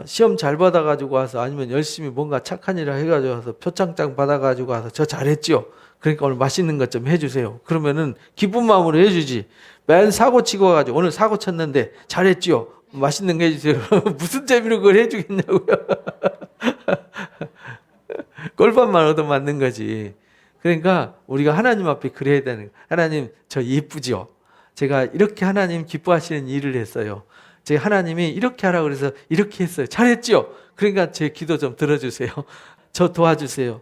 시험 잘 받아가지고 와서 아니면 열심히 뭔가 착한 일을 해가지고 와서 표창장 받아가지고 와서 저 잘했죠. 그러니까 오늘 맛있는 것 좀 해주세요. 그러면은 기쁜 마음으로 해주지. 맨 사고 치고 와가지고 오늘 사고 쳤는데 잘했죠. 맛있는 거 해주세요. 무슨 재미로 그걸 해주겠냐고요. 꼴밥만 얻어맞는 거지. 그러니까 우리가 하나님 앞에 그래야 되는 거예요. 하나님 저 예쁘죠. 제가 이렇게 하나님 기뻐하시는 일을 했어요. 제 하나님이 이렇게 하라고 그래서 이렇게 했어요. 잘했죠. 그러니까 제 기도 좀 들어주세요. 저 도와주세요.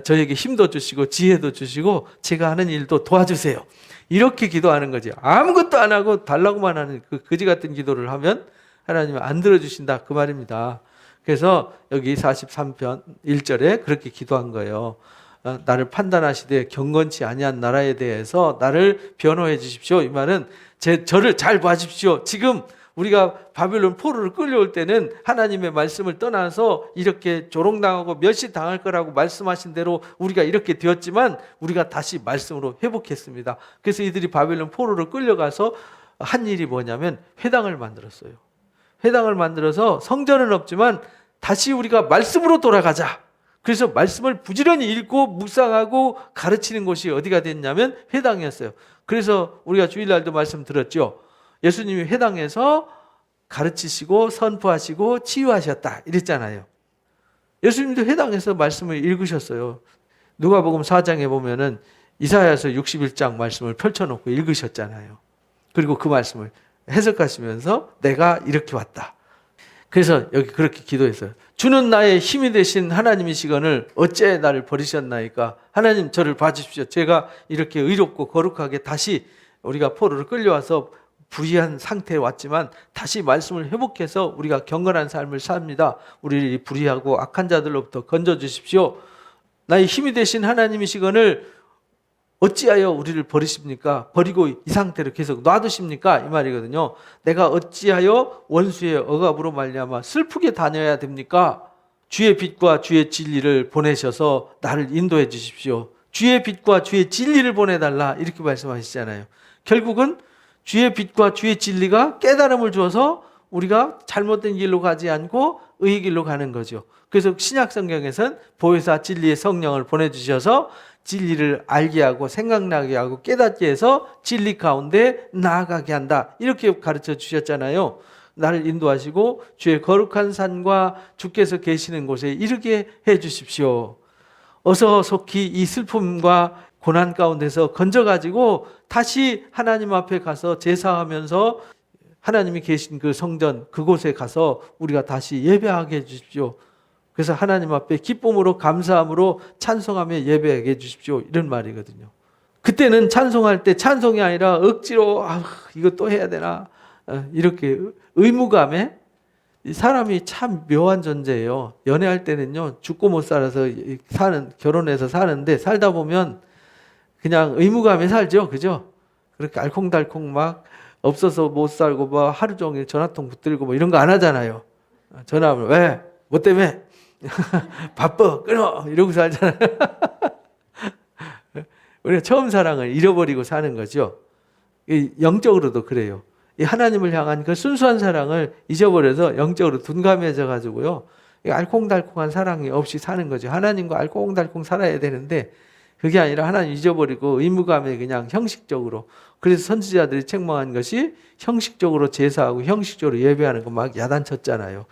저에게 힘도 주시고 지혜도 주시고 제가 하는 일도 도와주세요. 이렇게 기도하는 거지. 아무것도 안 하고 달라고만 하는 그 거지 같은 기도를 하면 하나님은 안 들어주신다 그 말입니다. 그래서 여기 43편 1절에 그렇게 기도한 거예요. 나를 판단하시되 경건치 아니한 나라에 대해서 나를 변호해 주십시오. 이 말은 저를 잘 봐주십시오. 지금 우리가 바빌론 포로를 끌려올 때는 하나님의 말씀을 떠나서 이렇게 조롱당하고 멸시당할 거라고 말씀하신 대로 우리가 이렇게 되었지만 우리가 다시 말씀으로 회복했습니다. 그래서 이들이 바빌론 포로를 끌려가서 한 일이 뭐냐면 회당을 만들었어요. 회당을 만들어서 성전은 없지만 다시 우리가 말씀으로 돌아가자. 그래서 말씀을 부지런히 읽고 묵상하고 가르치는 곳이 어디가 됐냐면 회당이었어요. 그래서 우리가 주일날도 말씀 들었죠. 예수님이 회당에서 가르치시고 선포하시고 치유하셨다 이랬잖아요. 예수님도 회당에서 말씀을 읽으셨어요. 누가복음 4장에 보면은 이사야서 61장 말씀을 펼쳐놓고 읽으셨잖아요. 그리고 그 말씀을 해석하시면서 내가 이렇게 왔다. 그래서 여기 그렇게 기도했어요. 주는 나의 힘이 되신 하나님이시거늘 어째 나를 버리셨나이까. 하나님 저를 봐주십시오. 제가 이렇게 의롭고 거룩하게 다시 우리가 포로를 끌려와서 불의한 상태에 왔지만 다시 말씀을 회복해서 우리가 경건한 삶을 삽니다. 우리를 불의하고 악한 자들로부터 건져주십시오. 나의 힘이 되신 하나님이시거늘 어찌하여 우리를 버리십니까? 버리고 이 상태로 계속 놔두십니까? 이 말이거든요. 내가 어찌하여 원수의 억압으로 말미암아 슬프게 다녀야 됩니까? 주의 빛과 주의 진리를 보내셔서 나를 인도해 주십시오. 주의 빛과 주의 진리를 보내달라 이렇게 말씀하시잖아요. 결국은 주의 빛과 주의 진리가 깨달음을 주어서 우리가 잘못된 길로 가지 않고 의의 길로 가는 거죠. 그래서 신약 성경에서는 보혜사 진리의 성령을 보내주셔서 진리를 알게 하고 생각나게 하고 깨닫게 해서 진리 가운데 나아가게 한다 이렇게 가르쳐 주셨잖아요. 나를 인도하시고 주의 거룩한 산과 주께서 계시는 곳에 이르게 해 주십시오. 어서 속히 이 슬픔과 고난 가운데서 건져가지고 다시 하나님 앞에 가서 제사하면서 하나님이 계신 그 성전 그곳에 가서 우리가 다시 예배하게 해 주십시오. 그래서 하나님 앞에 기쁨으로 감사함으로 찬송하며 예배하게 해 주십시오. 이런 말이거든요. 그때는 찬송할 때 찬송이 아니라 억지로 이거 또 해야 되나 이렇게 의무감에 사람이 참 묘한 존재예요. 연애할 때는요 죽고 못 살아서 결혼해서 사는데 살다 보면 그냥 의무감에 살죠, 그죠? 그렇게 알콩달콩 막 없어서 못 살고 뭐 하루 종일 전화통 붙들고 뭐 이런 거 안 하잖아요. 전화하면 왜? 뭐 때문에? 바빠 끊어 이러고 살잖아요. 우리가 처음 사랑을 잃어버리고 사는 거죠. 영적으로도 그래요. 이 하나님을 향한 그 순수한 사랑을 잊어버려서 영적으로 둔감해져 가지고요. 알콩달콩한 사랑이 없이 사는 거죠. 하나님과 알콩달콩 살아야 되는데 그게 아니라 하나님 잊어버리고 의무감에 그냥 형식적으로. 그래서 선지자들이 책망한 것이 형식적으로 제사하고 형식적으로 예배하는 거 막 야단쳤잖아요.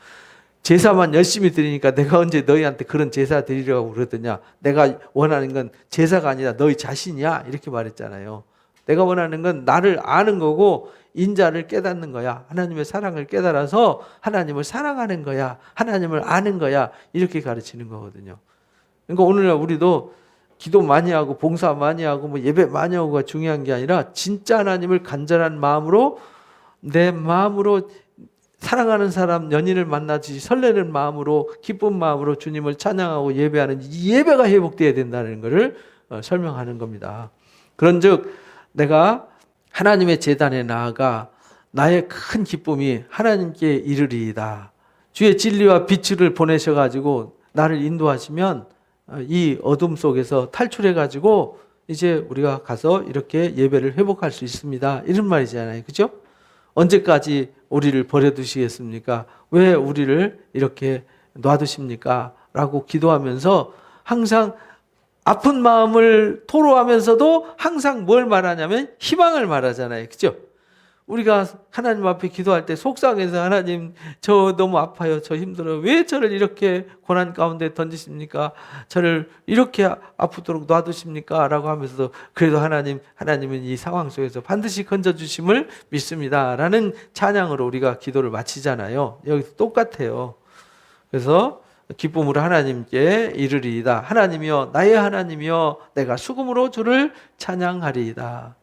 제사만 열심히 드리니까 내가 언제 너희한테 그런 제사 드리려고 그러더냐. 내가 원하는 건 제사가 아니라 너희 자신이야 이렇게 말했잖아요. 내가 원하는 건 나를 아는 거고 인자를 깨닫는 거야. 하나님의 사랑을 깨달아서 하나님을 사랑하는 거야. 하나님을 아는 거야. 이렇게 가르치는 거거든요. 그러니까 오늘날 우리도 기도 많이 하고 봉사 많이 하고 뭐 예배 많이 하고가 중요한 게 아니라 진짜 하나님을 간절한 마음으로 내 마음으로 사랑하는 사람 연인을 만나지 설레는 마음으로 기쁜 마음으로 주님을 찬양하고 예배하는 이 예배가 회복되어야 된다는 것을 설명하는 겁니다. 그런즉 내가 하나님의 제단에 나아가 나의 큰 기쁨이 하나님께 이르리이다. 주의 진리와 빛을 보내셔가지고 나를 인도하시면 이 어둠 속에서 탈출해가지고 이제 우리가 가서 이렇게 예배를 회복할 수 있습니다. 이런 말이잖아요. 그죠? 언제까지 우리를 버려두시겠습니까? 왜 우리를 이렇게 놔두십니까? 라고 기도하면서 항상 아픈 마음을 토로하면서도 항상 뭘 말하냐면 희망을 말하잖아요. 그죠? 우리가 하나님 앞에 기도할 때 속상해서 하나님 저 너무 아파요. 저 힘들어요. 왜 저를 이렇게 고난 가운데 던지십니까? 저를 이렇게 아프도록 놔두십니까? 라고 하면서도 그래도 하나님은 이 상황 속에서 반드시 건져주심을 믿습니다. 라는 찬양으로 우리가 기도를 마치잖아요. 여기서 똑같아요. 그래서 기쁨으로 하나님께 이르리이다. 하나님이여 나의 하나님이여 내가 수금으로 주를 찬양하리이다.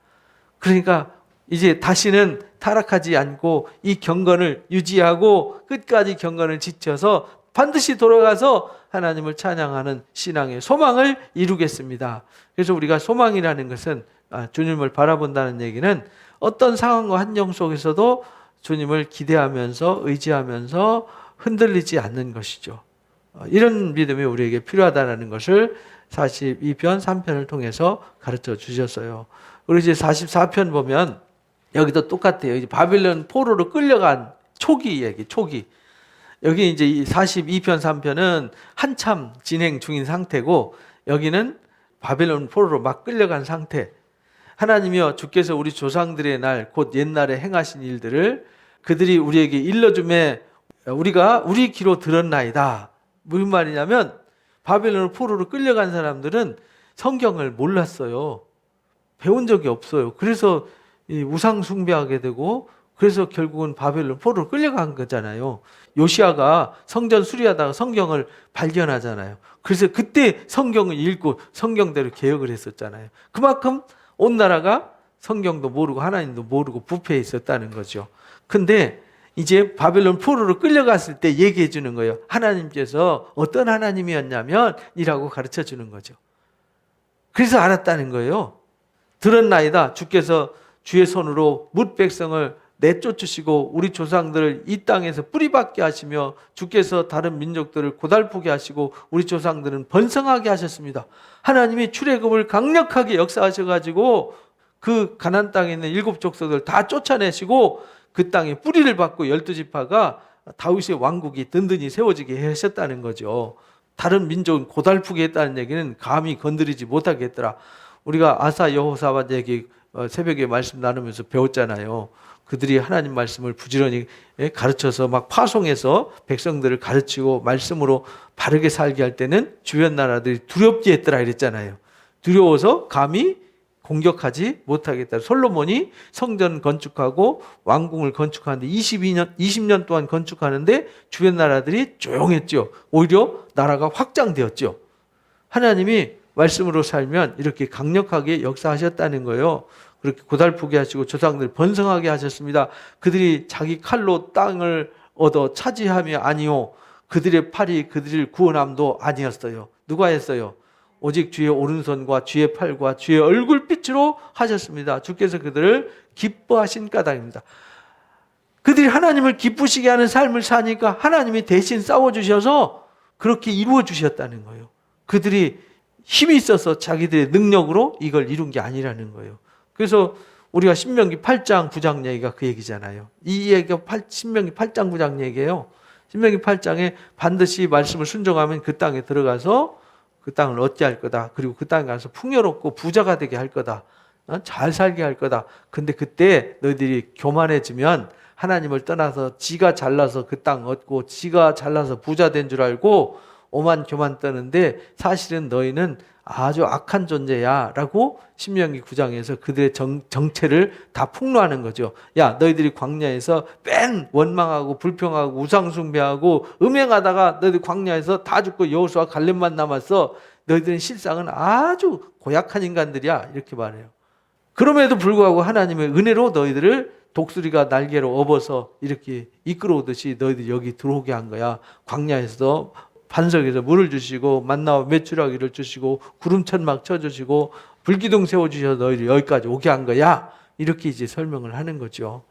그러니까 이제 다시는 타락하지 않고 이 경건을 유지하고 끝까지 경건을 지켜서 반드시 돌아가서 하나님을 찬양하는 신앙의 소망을 이루겠습니다. 그래서 우리가 소망이라는 것은 주님을 바라본다는 얘기는 어떤 상황과 환경 속에서도 주님을 기대하면서 의지하면서 흔들리지 않는 것이죠. 이런 믿음이 우리에게 필요하다는 것을 42편 3편을 통해서 가르쳐 주셨어요. 그리고 이제 44편 보면 여기도 똑같아요. 이제 바빌론 포로로 끌려간 초기 얘기, 초기. 여기 이제 42편 3편은 한참 진행 중인 상태고 여기는 바빌론 포로로 막 끌려간 상태. 하나님이여 주께서 우리 조상들의 날 곧 옛날에 행하신 일들을 그들이 우리에게 일러주매 우리가 우리 귀로 들었나이다. 무슨 말이냐면 바벨론 포로로 끌려간 사람들은 성경을 몰랐어요. 배운 적이 없어요. 그래서 우상 숭배하게 되고 그래서 결국은 바벨론 포로로 끌려간 거잖아요. 요시아가 성전 수리하다가 성경을 발견하잖아요. 그래서 그때 성경을 읽고 성경대로 개혁을 했었잖아요. 그만큼 온 나라가 성경도 모르고 하나님도 모르고 부패해 있었다는 거죠. 근데 이제 바벨론 포로로 끌려갔을 때 얘기해 주는 거예요. 하나님께서 어떤 하나님이었냐면 이라고 가르쳐 주는 거죠. 그래서 알았다는 거예요. 들었나이다. 주께서 주의 손으로 뭇 백성을 내쫓으시고 우리 조상들을 이 땅에서 뿌리박게 하시며 주께서 다른 민족들을 고달프게 하시고 우리 조상들은 번성하게 하셨습니다. 하나님이 출애굽을 강력하게 역사하셔가지고 그 가나안 땅에 있는 7 족속들 다 쫓아내시고 그 땅에 뿌리를 받고 12지파가 다윗의 왕국이 든든히 세워지게 하셨다는 거죠. 다른 민족은 고달프게 했다는 얘기는 감히 건드리지 못하게 했더라. 우리가 아사 여호사밧 얘기 새벽에 말씀 나누면서 배웠잖아요. 그들이 하나님 말씀을 부지런히 가르쳐서 막 파송해서 백성들을 가르치고 말씀으로 바르게 살게 할 때는 주변 나라들이 두렵게 했더라 이랬잖아요. 두려워서 감히 공격하지 못하겠다. 솔로몬이 성전 건축하고 왕궁을 건축하는데 20년 동안 건축하는데 주변 나라들이 조용했죠. 오히려 나라가 확장되었죠. 하나님이 말씀으로 살면 이렇게 강력하게 역사하셨다는 거예요. 그렇게 고달프게 하시고 조상들 번성하게 하셨습니다. 그들이 자기 칼로 땅을 얻어 차지함이 아니요 그들의 팔이 그들을 구원함도 아니었어요. 누가 했어요? 오직 주의 오른손과 주의 팔과 주의 얼굴빛으로 하셨습니다. 주께서 그들을 기뻐하신 까닭입니다. 그들이 하나님을 기쁘시게 하는 삶을 사니까 하나님이 대신 싸워주셔서 그렇게 이루어 주셨다는 거예요. 그들이 힘이 있어서 자기들의 능력으로 이걸 이룬 게 아니라는 거예요. 그래서 우리가 신명기 8장 9장 얘기가 그 얘기잖아요. 이 얘기가 신명기 8장 9장 얘기예요. 신명기 8장에 반드시 말씀을 순종하면 그 땅에 들어가서 그 땅을 얻게 할 거다. 그리고 그 땅에 가서 풍요롭고 부자가 되게 할 거다. 잘 살게 할 거다. 근데 그때 너희들이 교만해지면 하나님을 떠나서 지가 잘나서 그 땅 얻고 지가 잘나서 부자 된 줄 알고 오만 교만 떠는데 사실은 너희는 아주 악한 존재야 라고 신명기 9장에서 그들의 정체를 다 폭로하는 거죠. 야 너희들이 광야에서 맨 원망하고 불평하고 우상숭배하고 음행하다가 너희들 광야에서 다 죽고 여호수아 갈렙만 남았어. 너희들은 실상은 아주 고약한 인간들이야 이렇게 말해요. 그럼에도 불구하고 하나님의 은혜로 너희들을 독수리가 날개로 업어서 이렇게 이끌어오듯이 너희들 여기 들어오게 한 거야. 광야에서 반석에서 물을 주시고 만나와 메추라기를 주시고 구름천막 쳐주시고 불기둥 세워주셔서 너희를 여기까지 오게 한 거야. 이렇게 이제 설명을 하는 거죠.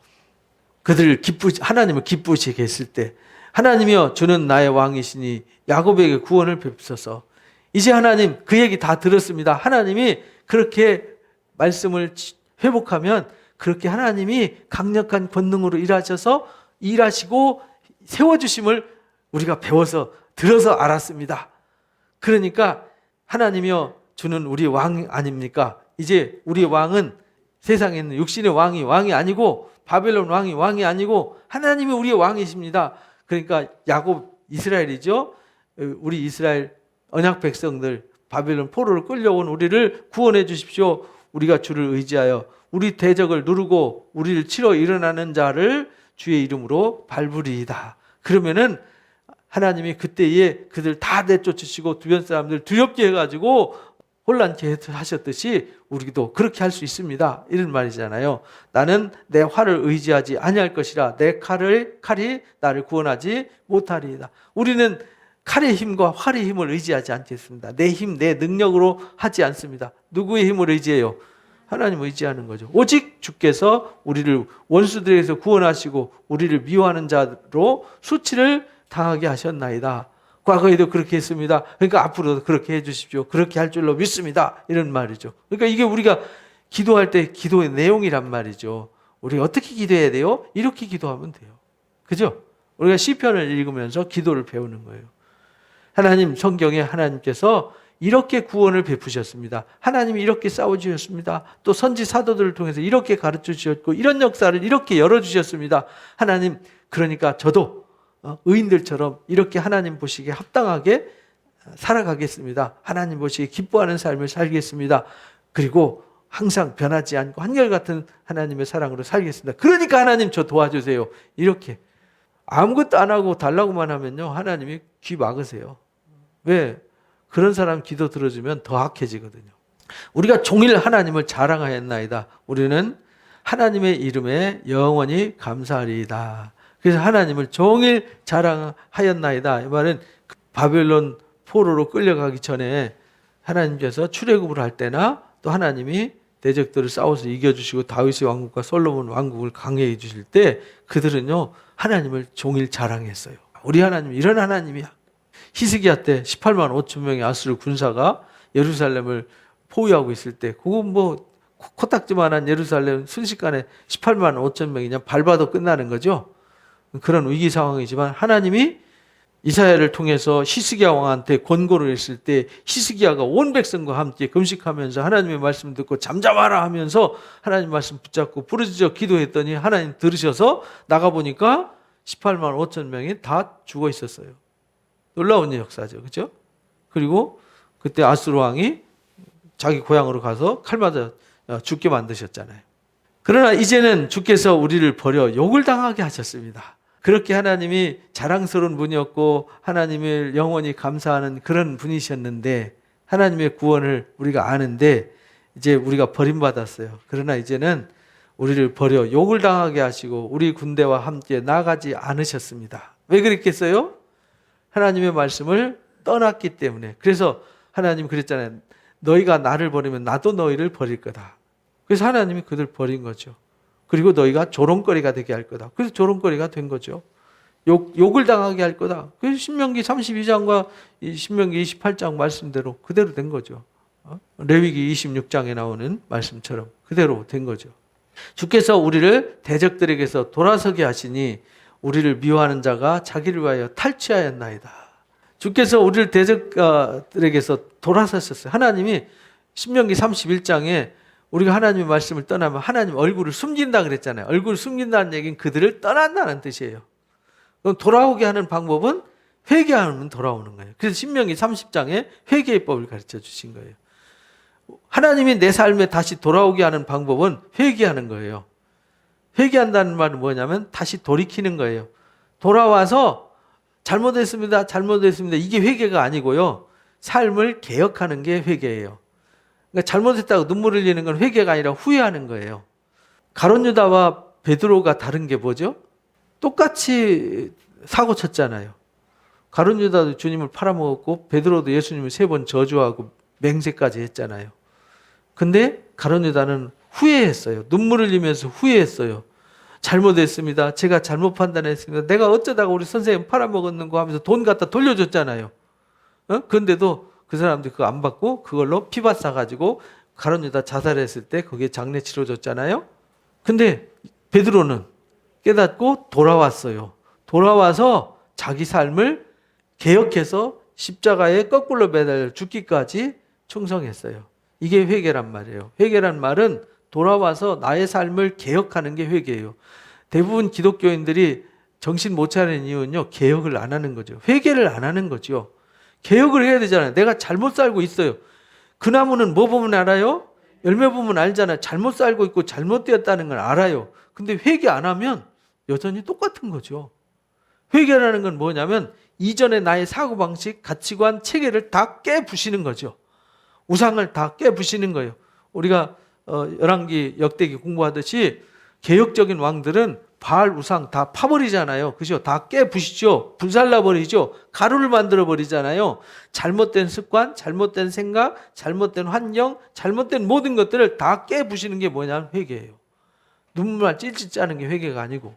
그들을 하나님을 기쁘시게 했을 때 하나님이여 주는 나의 왕이시니 야곱에게 구원을 베푸소서. 이제 하나님 그 얘기 다 들었습니다. 하나님이 그렇게 말씀을 회복하면 그렇게 하나님이 강력한 권능으로 일하시고 세워주심을 우리가 배워서 들어서 알았습니다. 그러니까 하나님이여 주는 우리 왕 아닙니까? 이제 우리 왕은 세상에 있는 육신의 왕이 아니고 바벨론 왕이 아니고 하나님이 우리의 왕이십니다. 그러니까 야곱 이스라엘이죠. 우리 이스라엘 언약 백성들 바벨론 포로로 끌려온 우리를 구원해 주십시오. 우리가 주를 의지하여 우리 대적을 누르고 우리를 치러 일어나는 자를 주의 이름으로 밟으리이다. 그러면은 하나님이 그때에 그들 다 내쫓으시고 주변 사람들 두렵게 해가지고 혼란케 하셨듯이 우리도 그렇게 할 수 있습니다. 이런 말이잖아요. 나는 내 활을 의지하지 아니할 것이라 내 칼이 나를 구원하지 못하리이다. 우리는 칼의 힘과 활의 힘을 의지하지 않겠습니다. 내 힘, 내 능력으로 하지 않습니다. 누구의 힘을 의지해요? 하나님을 의지하는 거죠. 오직 주께서 우리를 원수들에게서 구원하시고 우리를 미워하는 자로 수치를 당하게 하셨나이다. 과거에도 그렇게 했습니다. 그러니까 앞으로도 그렇게 해주십시오. 그렇게 할 줄로 믿습니다. 이런 말이죠. 그러니까 이게 우리가 기도할 때 기도의 내용이란 말이죠. 우리가 어떻게 기도해야 돼요? 이렇게 기도하면 돼요. 그죠? 우리가 시편을 읽으면서 기도를 배우는 거예요. 하나님, 성경에 하나님께서 이렇게 구원을 베푸셨습니다. 하나님이 이렇게 싸워주셨습니다. 또 선지 사도들을 통해서 이렇게 가르쳐 주셨고 이런 역사를 이렇게 열어주셨습니다. 하나님, 그러니까 저도 의인들처럼 이렇게 하나님 보시기에 합당하게 살아가겠습니다. 하나님 보시기에 기뻐하는 삶을 살겠습니다. 그리고 항상 변하지 않고 한결같은 하나님의 사랑으로 살겠습니다. 그러니까 하나님 저 도와주세요. 이렇게 아무것도 안 하고 달라고만 하면요, 하나님이 귀 막으세요. 왜? 그런 사람 기도 들어주면 더 악해지거든요. 우리가 종일 하나님을 자랑하였나이다. 우리는 하나님의 이름에 영원히 감사하리이다. 그래서 하나님을 종일 자랑하였나이다. 이 말은 바벨론 포로로 끌려가기 전에 하나님께서 출애굽을 할 때나 또 하나님이 대적들을 싸워서 이겨주시고 다윗의 왕국과 솔로몬 왕국을 강해해 주실 때 그들은요 하나님을 종일 자랑했어요. 우리 하나님 이런 하나님이야. 히스기야 때 18만 5천 명의 아수르 군사가 예루살렘을 포위하고 있을 때 그건 뭐 코딱지만한 예루살렘 순식간에 18만 5천 명이 그냥 밟아도 끝나는 거죠. 그런 위기 상황이지만 하나님이 이사야를 통해서 히스기야 왕한테 권고를 했을 때 히스기야가 온 백성과 함께 금식하면서 하나님의 말씀 듣고 잠잠하라 하면서 하나님 말씀 붙잡고 부르짖어 기도했더니 하나님 들으셔서 나가보니까 18만 5천 명이 다 죽어 있었어요. 놀라운 역사죠. 그렇죠? 그리고 그때 아수르 왕이 자기 고향으로 가서 칼 맞아 죽게 만드셨잖아요. 그러나 이제는 주께서 우리를 버려 욕을 당하게 하셨습니다. 그렇게 하나님이 자랑스러운 분이었고 하나님을 영원히 감사하는 그런 분이셨는데 하나님의 구원을 우리가 아는데 이제 우리가 버림받았어요. 그러나 이제는 우리를 버려 욕을 당하게 하시고 우리 군대와 함께 나가지 않으셨습니다. 왜 그랬겠어요? 하나님의 말씀을 떠났기 때문에. 그래서 하나님 그랬잖아요. 너희가 나를 버리면 나도 너희를 버릴 거다. 그래서 하나님이 그들 버린 거죠. 그리고 너희가 조롱거리가 되게 할 거다. 그래서 조롱거리가 된 거죠. 욕을 당하게 할 거다. 그래서 신명기 32장과 신명기 28장 말씀대로 그대로 된 거죠. 레위기 26장에 나오는 말씀처럼 그대로 된 거죠. 주께서 우리를 대적들에게서 돌아서게 하시니 우리를 미워하는 자가 자기를 위하여 탈취하였나이다. 주께서 우리를 대적들에게서 돌아서셨어요. 하나님이 신명기 31장에 우리가 하나님의 말씀을 떠나면 하나님 얼굴을 숨긴다 그랬잖아요. 얼굴을 숨긴다는 얘기는 그들을 떠난다는 뜻이에요. 그럼 돌아오게 하는 방법은 회개하면 돌아오는 거예요. 그래서 신명기 30장에 회개의 법을 가르쳐 주신 거예요. 하나님이 내 삶에 다시 돌아오게 하는 방법은 회개하는 거예요. 회개한다는 말은 뭐냐면 다시 돌이키는 거예요. 돌아와서 잘못했습니다. 이게 회개가 아니고요. 삶을 개혁하는 게 회개예요. 그러니까 잘못했다고 눈물 흘리는 건 회개가 아니라 후회하는 거예요. 가룟 유다와 베드로가 다른 게 뭐죠? 똑같이 사고 쳤잖아요. 가룟 유다도 주님을 팔아먹었고 베드로도 예수님을 3번 저주하고 맹세까지 했잖아요. 근데 가룟 유다는 후회했어요. 눈물 흘리면서 후회했어요. 잘못했습니다. 제가 잘못 판단했습니다. 내가 어쩌다가 우리 선생님 팔아먹었는가 하면서 돈 갖다 돌려줬잖아요. 그런데도 그 사람들이 그거 안 받고 그걸로 피밭 사가지고 가룟 유다 자살했을 때 거기에 장례 치러줬잖아요. 근데 베드로는 깨닫고 돌아왔어요. 돌아와서 자기 삶을 개혁해서 십자가에 거꾸로 매달려 죽기까지 충성했어요. 이게 회개란 말이에요. 회개란 말은 돌아와서 나의 삶을 개혁하는 게 회개예요. 대부분 기독교인들이 정신 못 차리는 이유는요, 개혁을 안 하는 거죠. 회개를 안 하는 거죠. 개혁을 해야 되잖아요. 내가 잘못 살고 있어요. 그 나무는 뭐 보면 알아요? 열매 보면 알잖아요. 잘못 살고 있고 잘못되었다는 걸 알아요. 근데 회개 안 하면 여전히 똑같은 거죠. 회개라는 건 뭐냐면 이전에 나의 사고방식, 가치관, 체계를 다 깨부시는 거죠. 우상을 다 깨부시는 거예요. 우리가 열왕기 역대기 공부하듯이 개혁적인 왕들은 바알 우상 다 파버리잖아요. 그죠? 다 깨부시죠. 불살라버리죠. 가루를 만들어버리잖아요. 잘못된 습관, 잘못된 생각, 잘못된 환경, 잘못된 모든 것들을 다 깨부시는 게 뭐냐면 회개예요. 눈물만 찔찔 짜는 게 회개가 아니고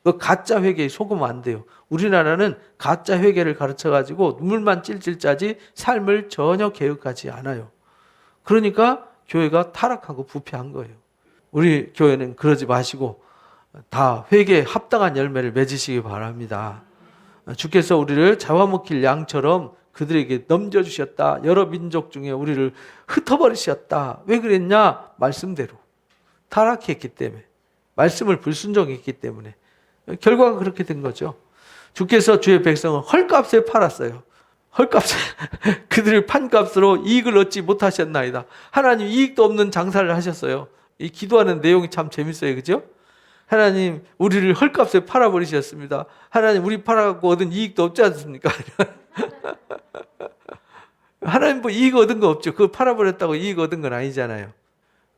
그 가짜 회개에 속으면 안 돼요. 우리나라는 가짜 회개를 가르쳐가지고 눈물만 찔찔 짜지 삶을 전혀 개혁하지 않아요. 그러니까 교회가 타락하고 부패한 거예요. 우리 교회는 그러지 마시고 다 회개에 합당한 열매를 맺으시기 바랍니다. 주께서 우리를 잡아먹힐 양처럼 그들에게 넘겨주셨다. 여러 민족 중에 우리를 흩어버리셨다. 왜 그랬냐? 말씀대로 타락했기 때문에, 말씀을 불순종했기 때문에 결과가 그렇게 된 거죠. 주께서 주의 백성을 헐값에 팔았어요. 헐값에 그들을 판값으로 이익을 얻지 못하셨나이다. 하나님 이익도 없는 장사를 하셨어요. 이 기도하는 내용이 참 재밌어요. 그죠? 하나님 우리를 헐값에 팔아버리셨습니다. 하나님 우리 팔아갖고 얻은 이익도 없지 않습니까? 하나님 뭐 이익 얻은 거 없죠. 그걸 팔아버렸다고 이익 얻은 건 아니잖아요.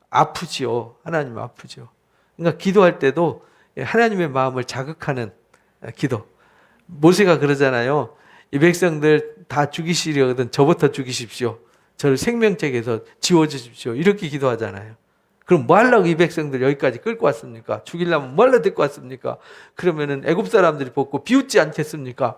아프지요. 하나님 아프죠. 그러니까 기도할 때도 하나님의 마음을 자극하는 기도. 모세가 그러잖아요. 이 백성들 다 죽이시려거든 저부터 죽이십시오. 저를 생명책에서 지워주십시오. 이렇게 기도하잖아요. 그럼 뭐 하려고 이 백성들 여기까지 끌고 왔습니까? 죽이려면 뭐 하려고 데리고 왔습니까? 그러면은 애굽 사람들이 보고 비웃지 않겠습니까?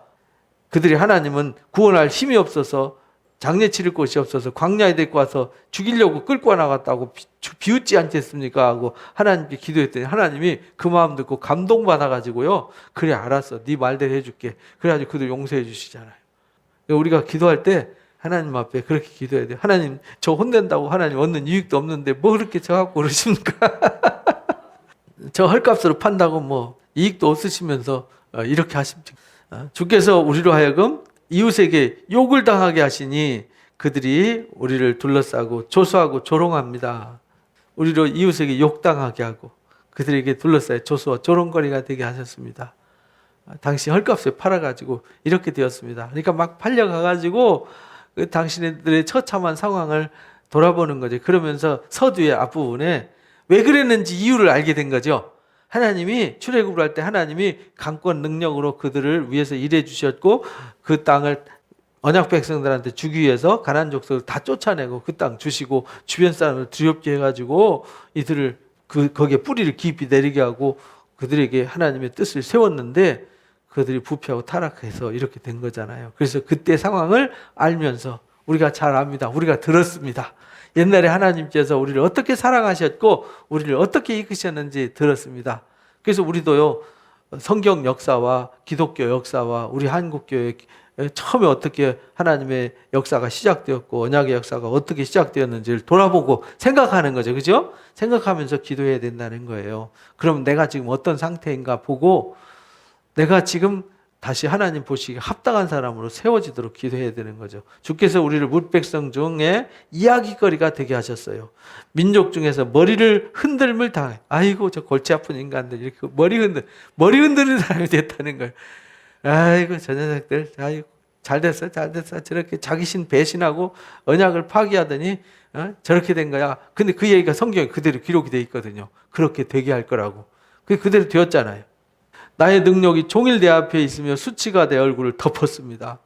그들이 하나님은 구원할 힘이 없어서 장례 치를 곳이 없어서 광야에 데리고 와서 죽이려고 끌고 나갔다고 비웃지 않겠습니까? 하고 하나님께 기도했더니 하나님이 그 마음 듣고 감동받아가지고요. 그래 알았어. 네 말대로 해줄게. 그래가지고 그들 용서해 주시잖아요. 우리가 기도할 때 하나님 앞에 그렇게 기도해야 돼요. 하나님 저 혼낸다고 하나님 얻는 이익도 없는데 뭐 그렇게 저 갖고 그러십니까? 저 헐값으로 판다고 뭐 이익도 없으시면서 이렇게 하십니까? 주께서 우리로 하여금 이웃에게 욕을 당하게 하시니 그들이 우리를 둘러싸고 조소하고 조롱합니다. 우리로 이웃에게 욕당하게 하고 그들에게 둘러싸여 조소와 조롱거리가 되게 하셨습니다. 당시 헐값에 팔아가지고 이렇게 되었습니다. 그러니까 막 팔려가가지고 그 당신들의 처참한 상황을 돌아보는 거죠. 그러면서 서두의 앞부분에 왜 그랬는지 이유를 알게 된 거죠. 하나님이 출애굽을 할 때 하나님이 강권 능력으로 그들을 위해서 일해 주셨고 그 땅을 언약 백성들한테 주기 위해서 가나안 족속을 다 쫓아내고 그 땅 주시고 주변 사람을 두렵게 해가지고 이들을 거기에 뿌리를 깊이 내리게 하고 그들에게 하나님의 뜻을 세웠는데 그들이 부패하고 타락해서 이렇게 된 거잖아요. 그래서 그때 상황을 알면서 우리가 잘 압니다. 우리가 들었습니다. 옛날에 하나님께서 우리를 어떻게 사랑하셨고 우리를 어떻게 이끄셨는지 들었습니다. 그래서 우리도요 성경 역사와 기독교 역사와 우리 한국교회 처음에 어떻게 하나님의 역사가 시작되었고 언약의 역사가 어떻게 시작되었는지를 돌아보고 생각하는 거죠. 그죠? 생각하면서 기도해야 된다는 거예요. 그럼 내가 지금 어떤 상태인가 보고 내가 지금 다시 하나님 보시기에 합당한 사람으로 세워지도록 기도해야 되는 거죠. 주께서 우리를 뭇백성 중에 이야기거리가 되게 하셨어요. 민족 중에서 머리를 흔들물 당해. 아이고 저 골치 아픈 인간들 이렇게 머리 흔드는 사람이 됐다는 거예요. 아이고 저 녀석들 아이고 잘 됐어 저렇게 자기신 배신하고 언약을 파기하더니 저렇게 된 거야. 근데 그 얘기가 성경에 그대로 기록이 돼 있거든요. 그렇게 되게 할 거라고. 그게 그대로 되었잖아요. 나의 능력이 종일 내 앞에 있으며 수치가 내 얼굴을 덮었습니다.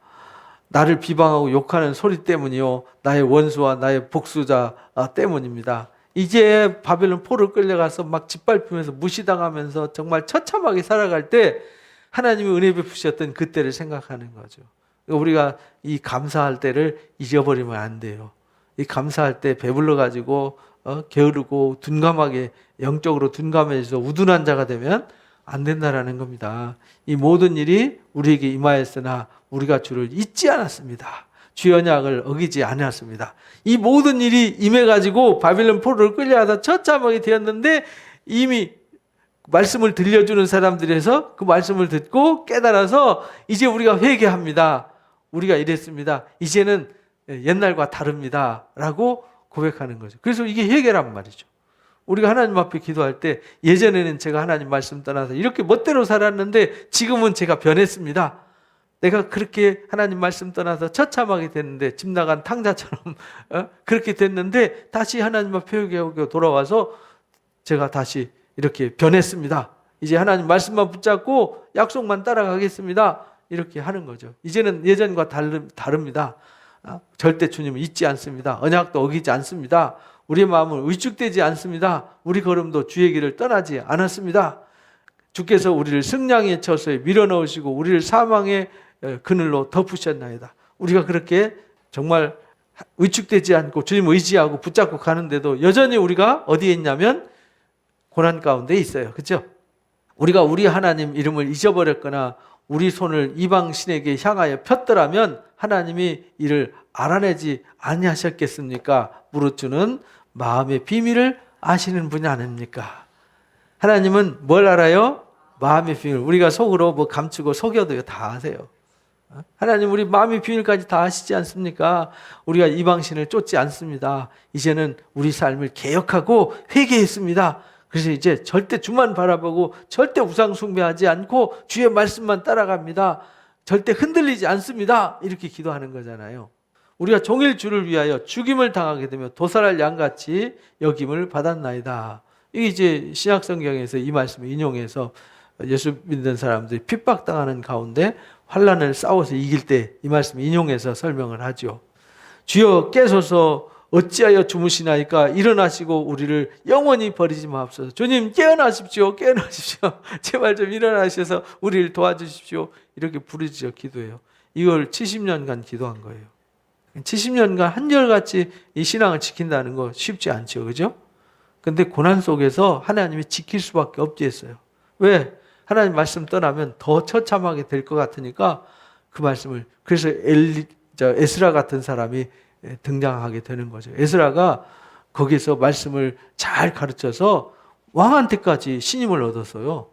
나를 비방하고 욕하는 소리 때문이요 나의 원수와 나의 복수자 때문입니다. 이제 바벨론 포로 끌려가서 막 짓밟히면서 무시당하면서 정말 처참하게 살아갈 때 하나님이 은혜 베푸셨던 그때를 생각하는 거죠. 우리가 이 감사할 때를 잊어버리면 안 돼요. 이 감사할 때 배불러 가지고 게으르고 둔감하게 영적으로 둔감해져서 우둔한 자가 되면 안 된다라는 겁니다. 이 모든 일이 우리에게 임하였으나 우리가 주를 잊지 않았습니다. 주의 언약을 어기지 않았습니다. 이 모든 일이 임해가지고 바빌론 포로를 끌려가다 처참하게 되었는데 이미 말씀을 들려주는 사람들에서 그 말씀을 듣고 깨달아서 이제 우리가 회개합니다. 우리가 이랬습니다. 이제는 옛날과 다릅니다. 라고 고백하는 거죠. 그래서 이게 회개란 말이죠. 우리가 하나님 앞에 기도할 때 예전에는 제가 하나님 말씀 떠나서 이렇게 멋대로 살았는데 지금은 제가 변했습니다. 내가 그렇게 하나님 말씀 떠나서 처참하게 됐는데 집 나간 탕자처럼 그렇게 됐는데 다시 하나님 앞에 회개하고 돌아와서 제가 다시 이렇게 변했습니다. 이제 하나님 말씀만 붙잡고 약속만 따라가겠습니다. 이렇게 하는 거죠. 이제는 예전과 다릅니다. 절대 주님을 잊지 않습니다. 언약도 어기지 않습니다. 우리의 마음은 위축되지 않습니다. 우리 걸음도 주의 길을 떠나지 않았습니다. 주께서 우리를 승량의 처소에 밀어넣으시고 우리를 사망의 그늘로 덮으셨나이다. 우리가 그렇게 정말 위축되지 않고 주님을 의지하고 붙잡고 가는데도 여전히 우리가 어디에 있냐면 고난 가운데 있어요. 그렇죠? 우리가 우리 하나님 이름을 잊어버렸거나 우리 손을 이방 신에게 향하여 폈더라면 하나님이 이를 알아내지 아니하셨겠습니까? 무릇 주는 마음의 비밀을 아시는 분이 아닙니까? 하나님은 뭘 알아요? 마음의 비밀. 우리가 속으로 뭐 감추고 속여도 다 아세요. 하나님 우리 마음의 비밀까지 다 아시지 않습니까? 우리가 이방신을 쫓지 않습니다. 이제는 우리 삶을 개혁하고 회개했습니다. 그래서 이제 절대 주만 바라보고 절대 우상 숭배하지 않고 주의 말씀만 따라갑니다. 절대 흔들리지 않습니다. 이렇게 기도하는 거잖아요. 우리가 종일 주를 위하여 죽임을 당하게 되며 도살할 양같이 여김을 받았나이다. 이게 이제 신약 성경에서 이 말씀을 인용해서 예수 믿는 사람들이 핍박당하는 가운데 환난을 싸워서 이길 때 이 말씀을 인용해서 설명을 하죠. 주여 깨소서 어찌하여 주무시나이까 일어나시고 우리를 영원히 버리지 마옵소서. 주님 깨어나십시오. 깨어나십시오. 제발 좀 일어나셔서 우리를 도와주십시오. 이렇게 부르짖어 기도해요. 이걸 70년간 기도한 거예요. 70년간 한결같이 이 신앙을 지킨다는 거 쉽지 않죠. 그죠? 근데 고난 속에서 하나님이 지킬 수밖에 없지 했어요. 왜? 하나님 말씀 떠나면 더 처참하게 될 것 같으니까 그 말씀을, 그래서 에스라 같은 사람이 등장하게 되는 거죠. 에스라가 거기서 말씀을 잘 가르쳐서 왕한테까지 신임을 얻었어요.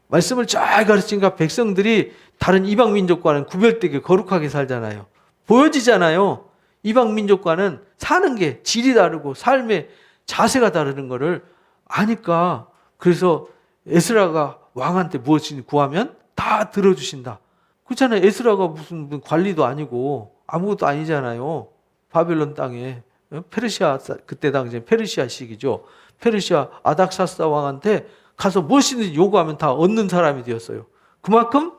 말씀을 잘 가르치니까 백성들이 다른 이방 민족과는 구별되게 거룩하게 살잖아요. 보여지잖아요. 이방 민족과는 사는 게 질이 다르고 삶의 자세가 다르는 거를 아니까, 그래서 에스라가 왕한테 무엇을 구하면 다 들어주신다. 그렇잖아요. 에스라가 무슨 관리도 아니고 아무것도 아니잖아요. 바벨론 땅에 페르시아, 그때 당시에 페르시아 시기죠. 페르시아 아닥사스다 왕한테 가서 무엇이든지 요구하면 다 얻는 사람이 되었어요. 그만큼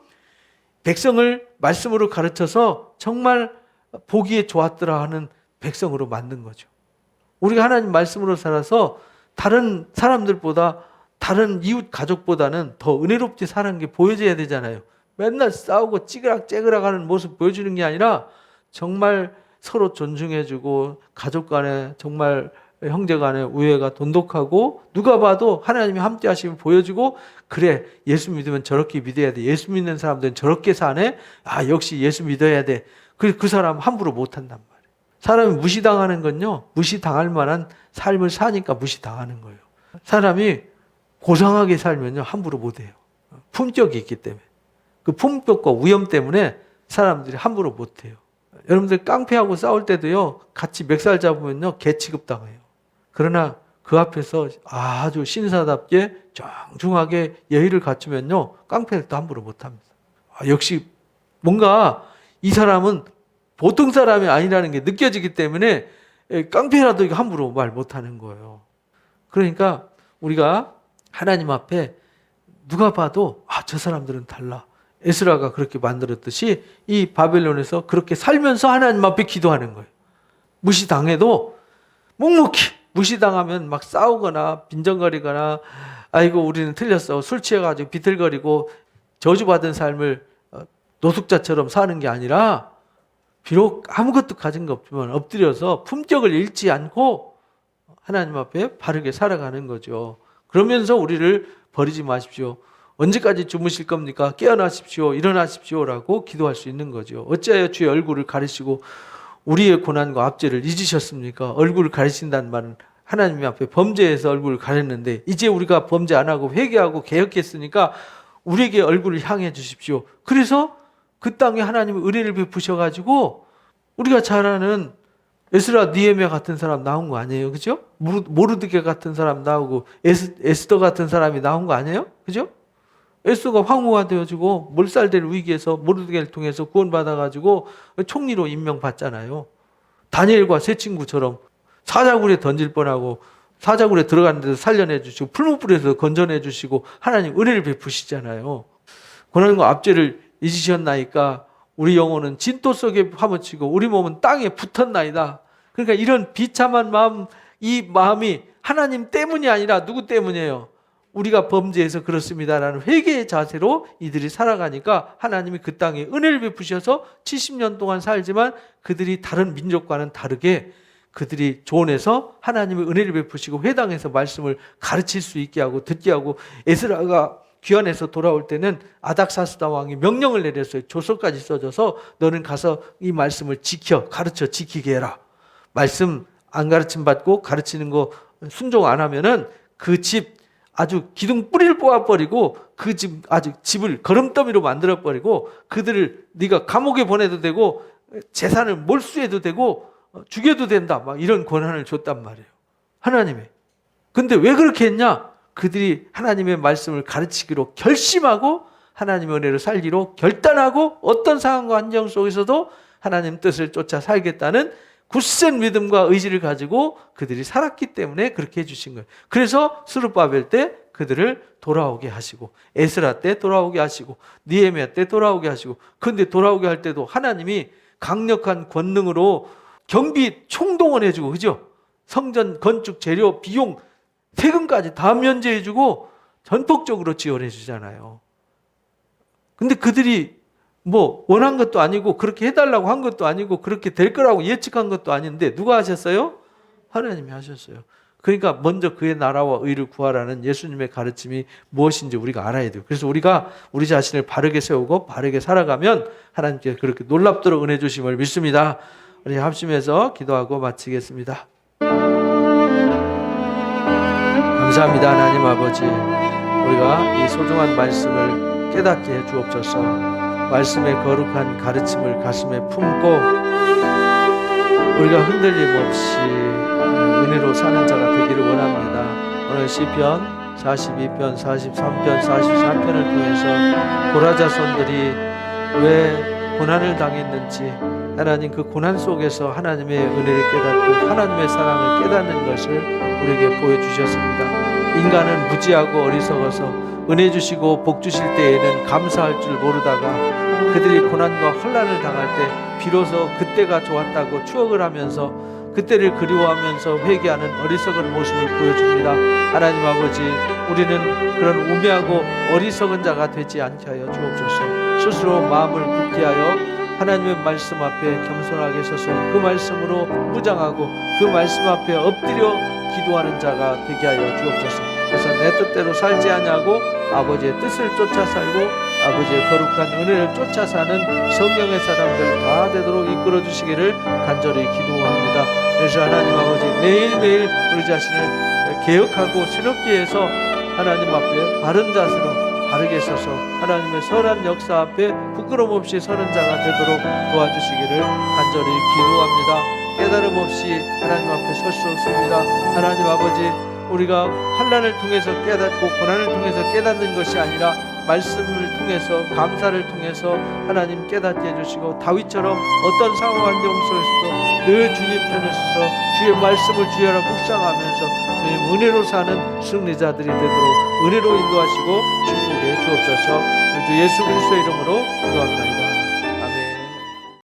백성을 말씀으로 가르쳐서 정말 보기에 좋았더라 하는 백성으로 만든 거죠. 우리가 하나님 말씀으로 살아서 다른 사람들보다, 다른 이웃 가족보다는 더 은혜롭게 사는 게 보여져야 되잖아요. 맨날 싸우고 찌그락째그락 하는 모습 보여주는 게 아니라 정말 서로 존중해주고 가족 간에 정말 형제 간에 우애가 돈독하고 누가 봐도 하나님이 함께 하시면 보여주고, 그래 예수 믿으면 저렇게 믿어야 돼. 예수 믿는 사람들은 저렇게 사네. 아 역시 예수 믿어야 돼. 그 사람 함부로 못한단 말이에요. 사람이 무시당하는 건요, 무시당할 만한 삶을 사니까 무시당하는 거예요. 사람이 고상하게 살면요 함부로 못해요. 품격이 있기 때문에. 그 품격과 위험 때문에 사람들이 함부로 못해요. 여러분들 깡패하고 싸울 때도요 같이 멱살 잡으면요 개 취급당해요. 그러나 그 앞에서 아주 신사답게 정중하게 예의를 갖추면요 깡패들도 함부로 못합니다. 역시 뭔가 이 사람은 보통 사람이 아니라는 게 느껴지기 때문에 깡패라도 함부로 말 못하는 거예요. 그러니까 우리가 하나님 앞에 누가 봐도 저 사람들은 달라. 에스라가 그렇게 만들었듯이 이 바벨론에서 그렇게 살면서 하나님 앞에 기도하는 거예요. 무시당해도 묵묵히, 무시당하면 막 싸우거나 빈정거리거나 아이고 우리는 틀렸어, 술 취해가지고 비틀거리고 저주받은 삶을 노숙자처럼 사는 게 아니라, 비록 아무것도 가진 거 없지만 엎드려서 품격을 잃지 않고 하나님 앞에 바르게 살아가는 거죠. 그러면서 우리를 버리지 마십시오. 언제까지 주무실 겁니까? 깨어나십시오. 일어나십시오라고 기도할 수 있는 거죠. 어찌하여 주의 얼굴을 가리시고 우리의 고난과 압제를 잊으셨습니까? 얼굴을 가리신다는 말은 하나님 앞에 범죄해서 얼굴을 가렸는데, 이제 우리가 범죄 안 하고 회개하고 개혁했으니까 우리에게 얼굴을 향해 주십시오. 그래서 그 땅에 하나님의 은혜를 베푸셔가지고 우리가 잘 아는 에스라 느헤미야 같은 사람 나온 거 아니에요? 그죠? 모르드게 같은 사람 나오고 에스더 같은 사람이 나온 거 아니에요? 그죠? 에스더가 황후가 되어지고 몰살될 위기에서 모르드게를 통해서 구원받아가지고 총리로 임명받잖아요. 다니엘과 세 친구처럼 사자굴에 던질 뻔하고 사자굴에 들어가는 데서 살려내 주시고 풀무불에서 건져내 주시고 하나님 은혜를 베푸시잖아요. 고난과 압제를 잊으셨나이까 우리 영혼은 진토 속에 파묻히고 우리 몸은 땅에 붙었나이다. 그러니까 이런 비참한 마음, 이 마음이 하나님 때문이 아니라 누구 때문이에요? 우리가 범죄해서 그렇습니다라는 회개의 자세로 이들이 살아가니까 하나님이 그 땅에 은혜를 베푸셔서 70년 동안 살지만 그들이 다른 민족과는 다르게 그들이 조언해서 하나님의 은혜를 베푸시고 회당에서 말씀을 가르칠 수 있게 하고 듣게 하고, 에스라가 귀환해서 돌아올 때는 아닥사스다 왕이 명령을 내렸어요. 조서까지 써줘서 너는 가서 이 말씀을 지켜, 가르쳐 지키게 해라. 말씀 안 가르침 받고 가르치는 거 순종 안 하면은 그 집 아주 기둥 뿌리를 뽑아버리고 그 집 아주 집을 거름더미로 만들어버리고 그들을 네가 감옥에 보내도 되고 재산을 몰수해도 되고 죽여도 된다. 막 이런 권한을 줬단 말이에요. 하나님이. 근데 왜 그렇게 했냐? 그들이 하나님의 말씀을 가르치기로 결심하고 하나님의 은혜로 살기로 결단하고 어떤 상황과 환경 속에서도 하나님 뜻을 쫓아 살겠다는 굳센 믿음과 의지를 가지고 그들이 살았기 때문에 그렇게 해주신 거예요. 그래서 스룹바벨 때 그들을 돌아오게 하시고 에스라 때 돌아오게 하시고 느헤미야 때 돌아오게 하시고, 그런데 돌아오게 할 때도 하나님이 강력한 권능으로 경비 총동원해주고, 그죠? 성전 건축 재료 비용 세금까지 다 면제해주고 전폭적으로 지원해주잖아요. 근데 그들이 뭐 원한 것도 아니고 그렇게 해달라고 한 것도 아니고 그렇게 될 거라고 예측한 것도 아닌데 누가 하셨어요? 하나님이 하셨어요. 그러니까 먼저 그의 나라와 의를 구하라는 예수님의 가르침이 무엇인지 우리가 알아야 돼요. 그래서 우리가 우리 자신을 바르게 세우고 바르게 살아가면 하나님께서 그렇게 놀랍도록 은혜 주심을 믿습니다. 우리 합심해서 기도하고 마치겠습니다. 감사합니다. 하나님 아버지, 우리가 이 소중한 말씀을 깨닫게 해 주옵소서. 말씀의 거룩한 가르침을 가슴에 품고 우리가 흔들림 없이 은혜로 사는 자가 되기를 원합니다. 오늘 시편 42편, 43편, 44편을 통해서 고라자손들이 왜 고난을 당했는지, 하나님 그 고난 속에서 하나님의 은혜를 깨닫고 하나님의 사랑을 깨닫는 것을 우리에게 보여주셨습니다. 인간은 무지하고 어리석어서 은혜 주시고 복 주실 때에는 감사할 줄 모르다가 그들이 고난과 환난을 당할 때 비로소 그때가 좋았다고 추억을 하면서 그때를 그리워하면서 회개하는 어리석은 모습을 보여줍니다. 하나님 아버지, 우리는 그런 우매하고 어리석은 자가 되지 않게 하여 주옵소서. 스스로 마음을 굳게 하여 하나님의 말씀 앞에 겸손하게 서서 그 말씀으로 무장하고 그 말씀 앞에 엎드려 기도하는 자가 되게 하여 주옵소서. 그래서 내 뜻대로 살지 아니하고 아버지의 뜻을 쫓아 살고 아버지의 거룩한 은혜를 쫓아 사는 성령의 사람들 다 되도록 이끌어 주시기를 간절히 기도합니다. 그래서 하나님 아버지, 매일매일 우리 자신을 개혁하고 새롭게 해서 하나님 앞에 바른 자세로 바르게 서서 하나님의 선한 역사 앞에 부끄럼 없이 서는 자가 되도록 도와주시기를 간절히 기도합니다. 깨달음 없이 하나님 앞에 설 수 없습니다. 하나님 아버지, 우리가 환난을 통해서 깨닫고 고난을 통해서 깨닫는 것이 아니라 말씀을 통해서, 감사를 통해서 하나님 깨닫게 해주시고 다윗처럼 어떤 상황 환경 속에서도 늘 주님 편에 서서 주의 말씀을 주여라 묵상하면서 주님 은혜로 사는 승리자들이 되도록 은혜로 인도하시고 축복해 주옵소서. 주 예수 그리스도의 이름으로 기도합니다.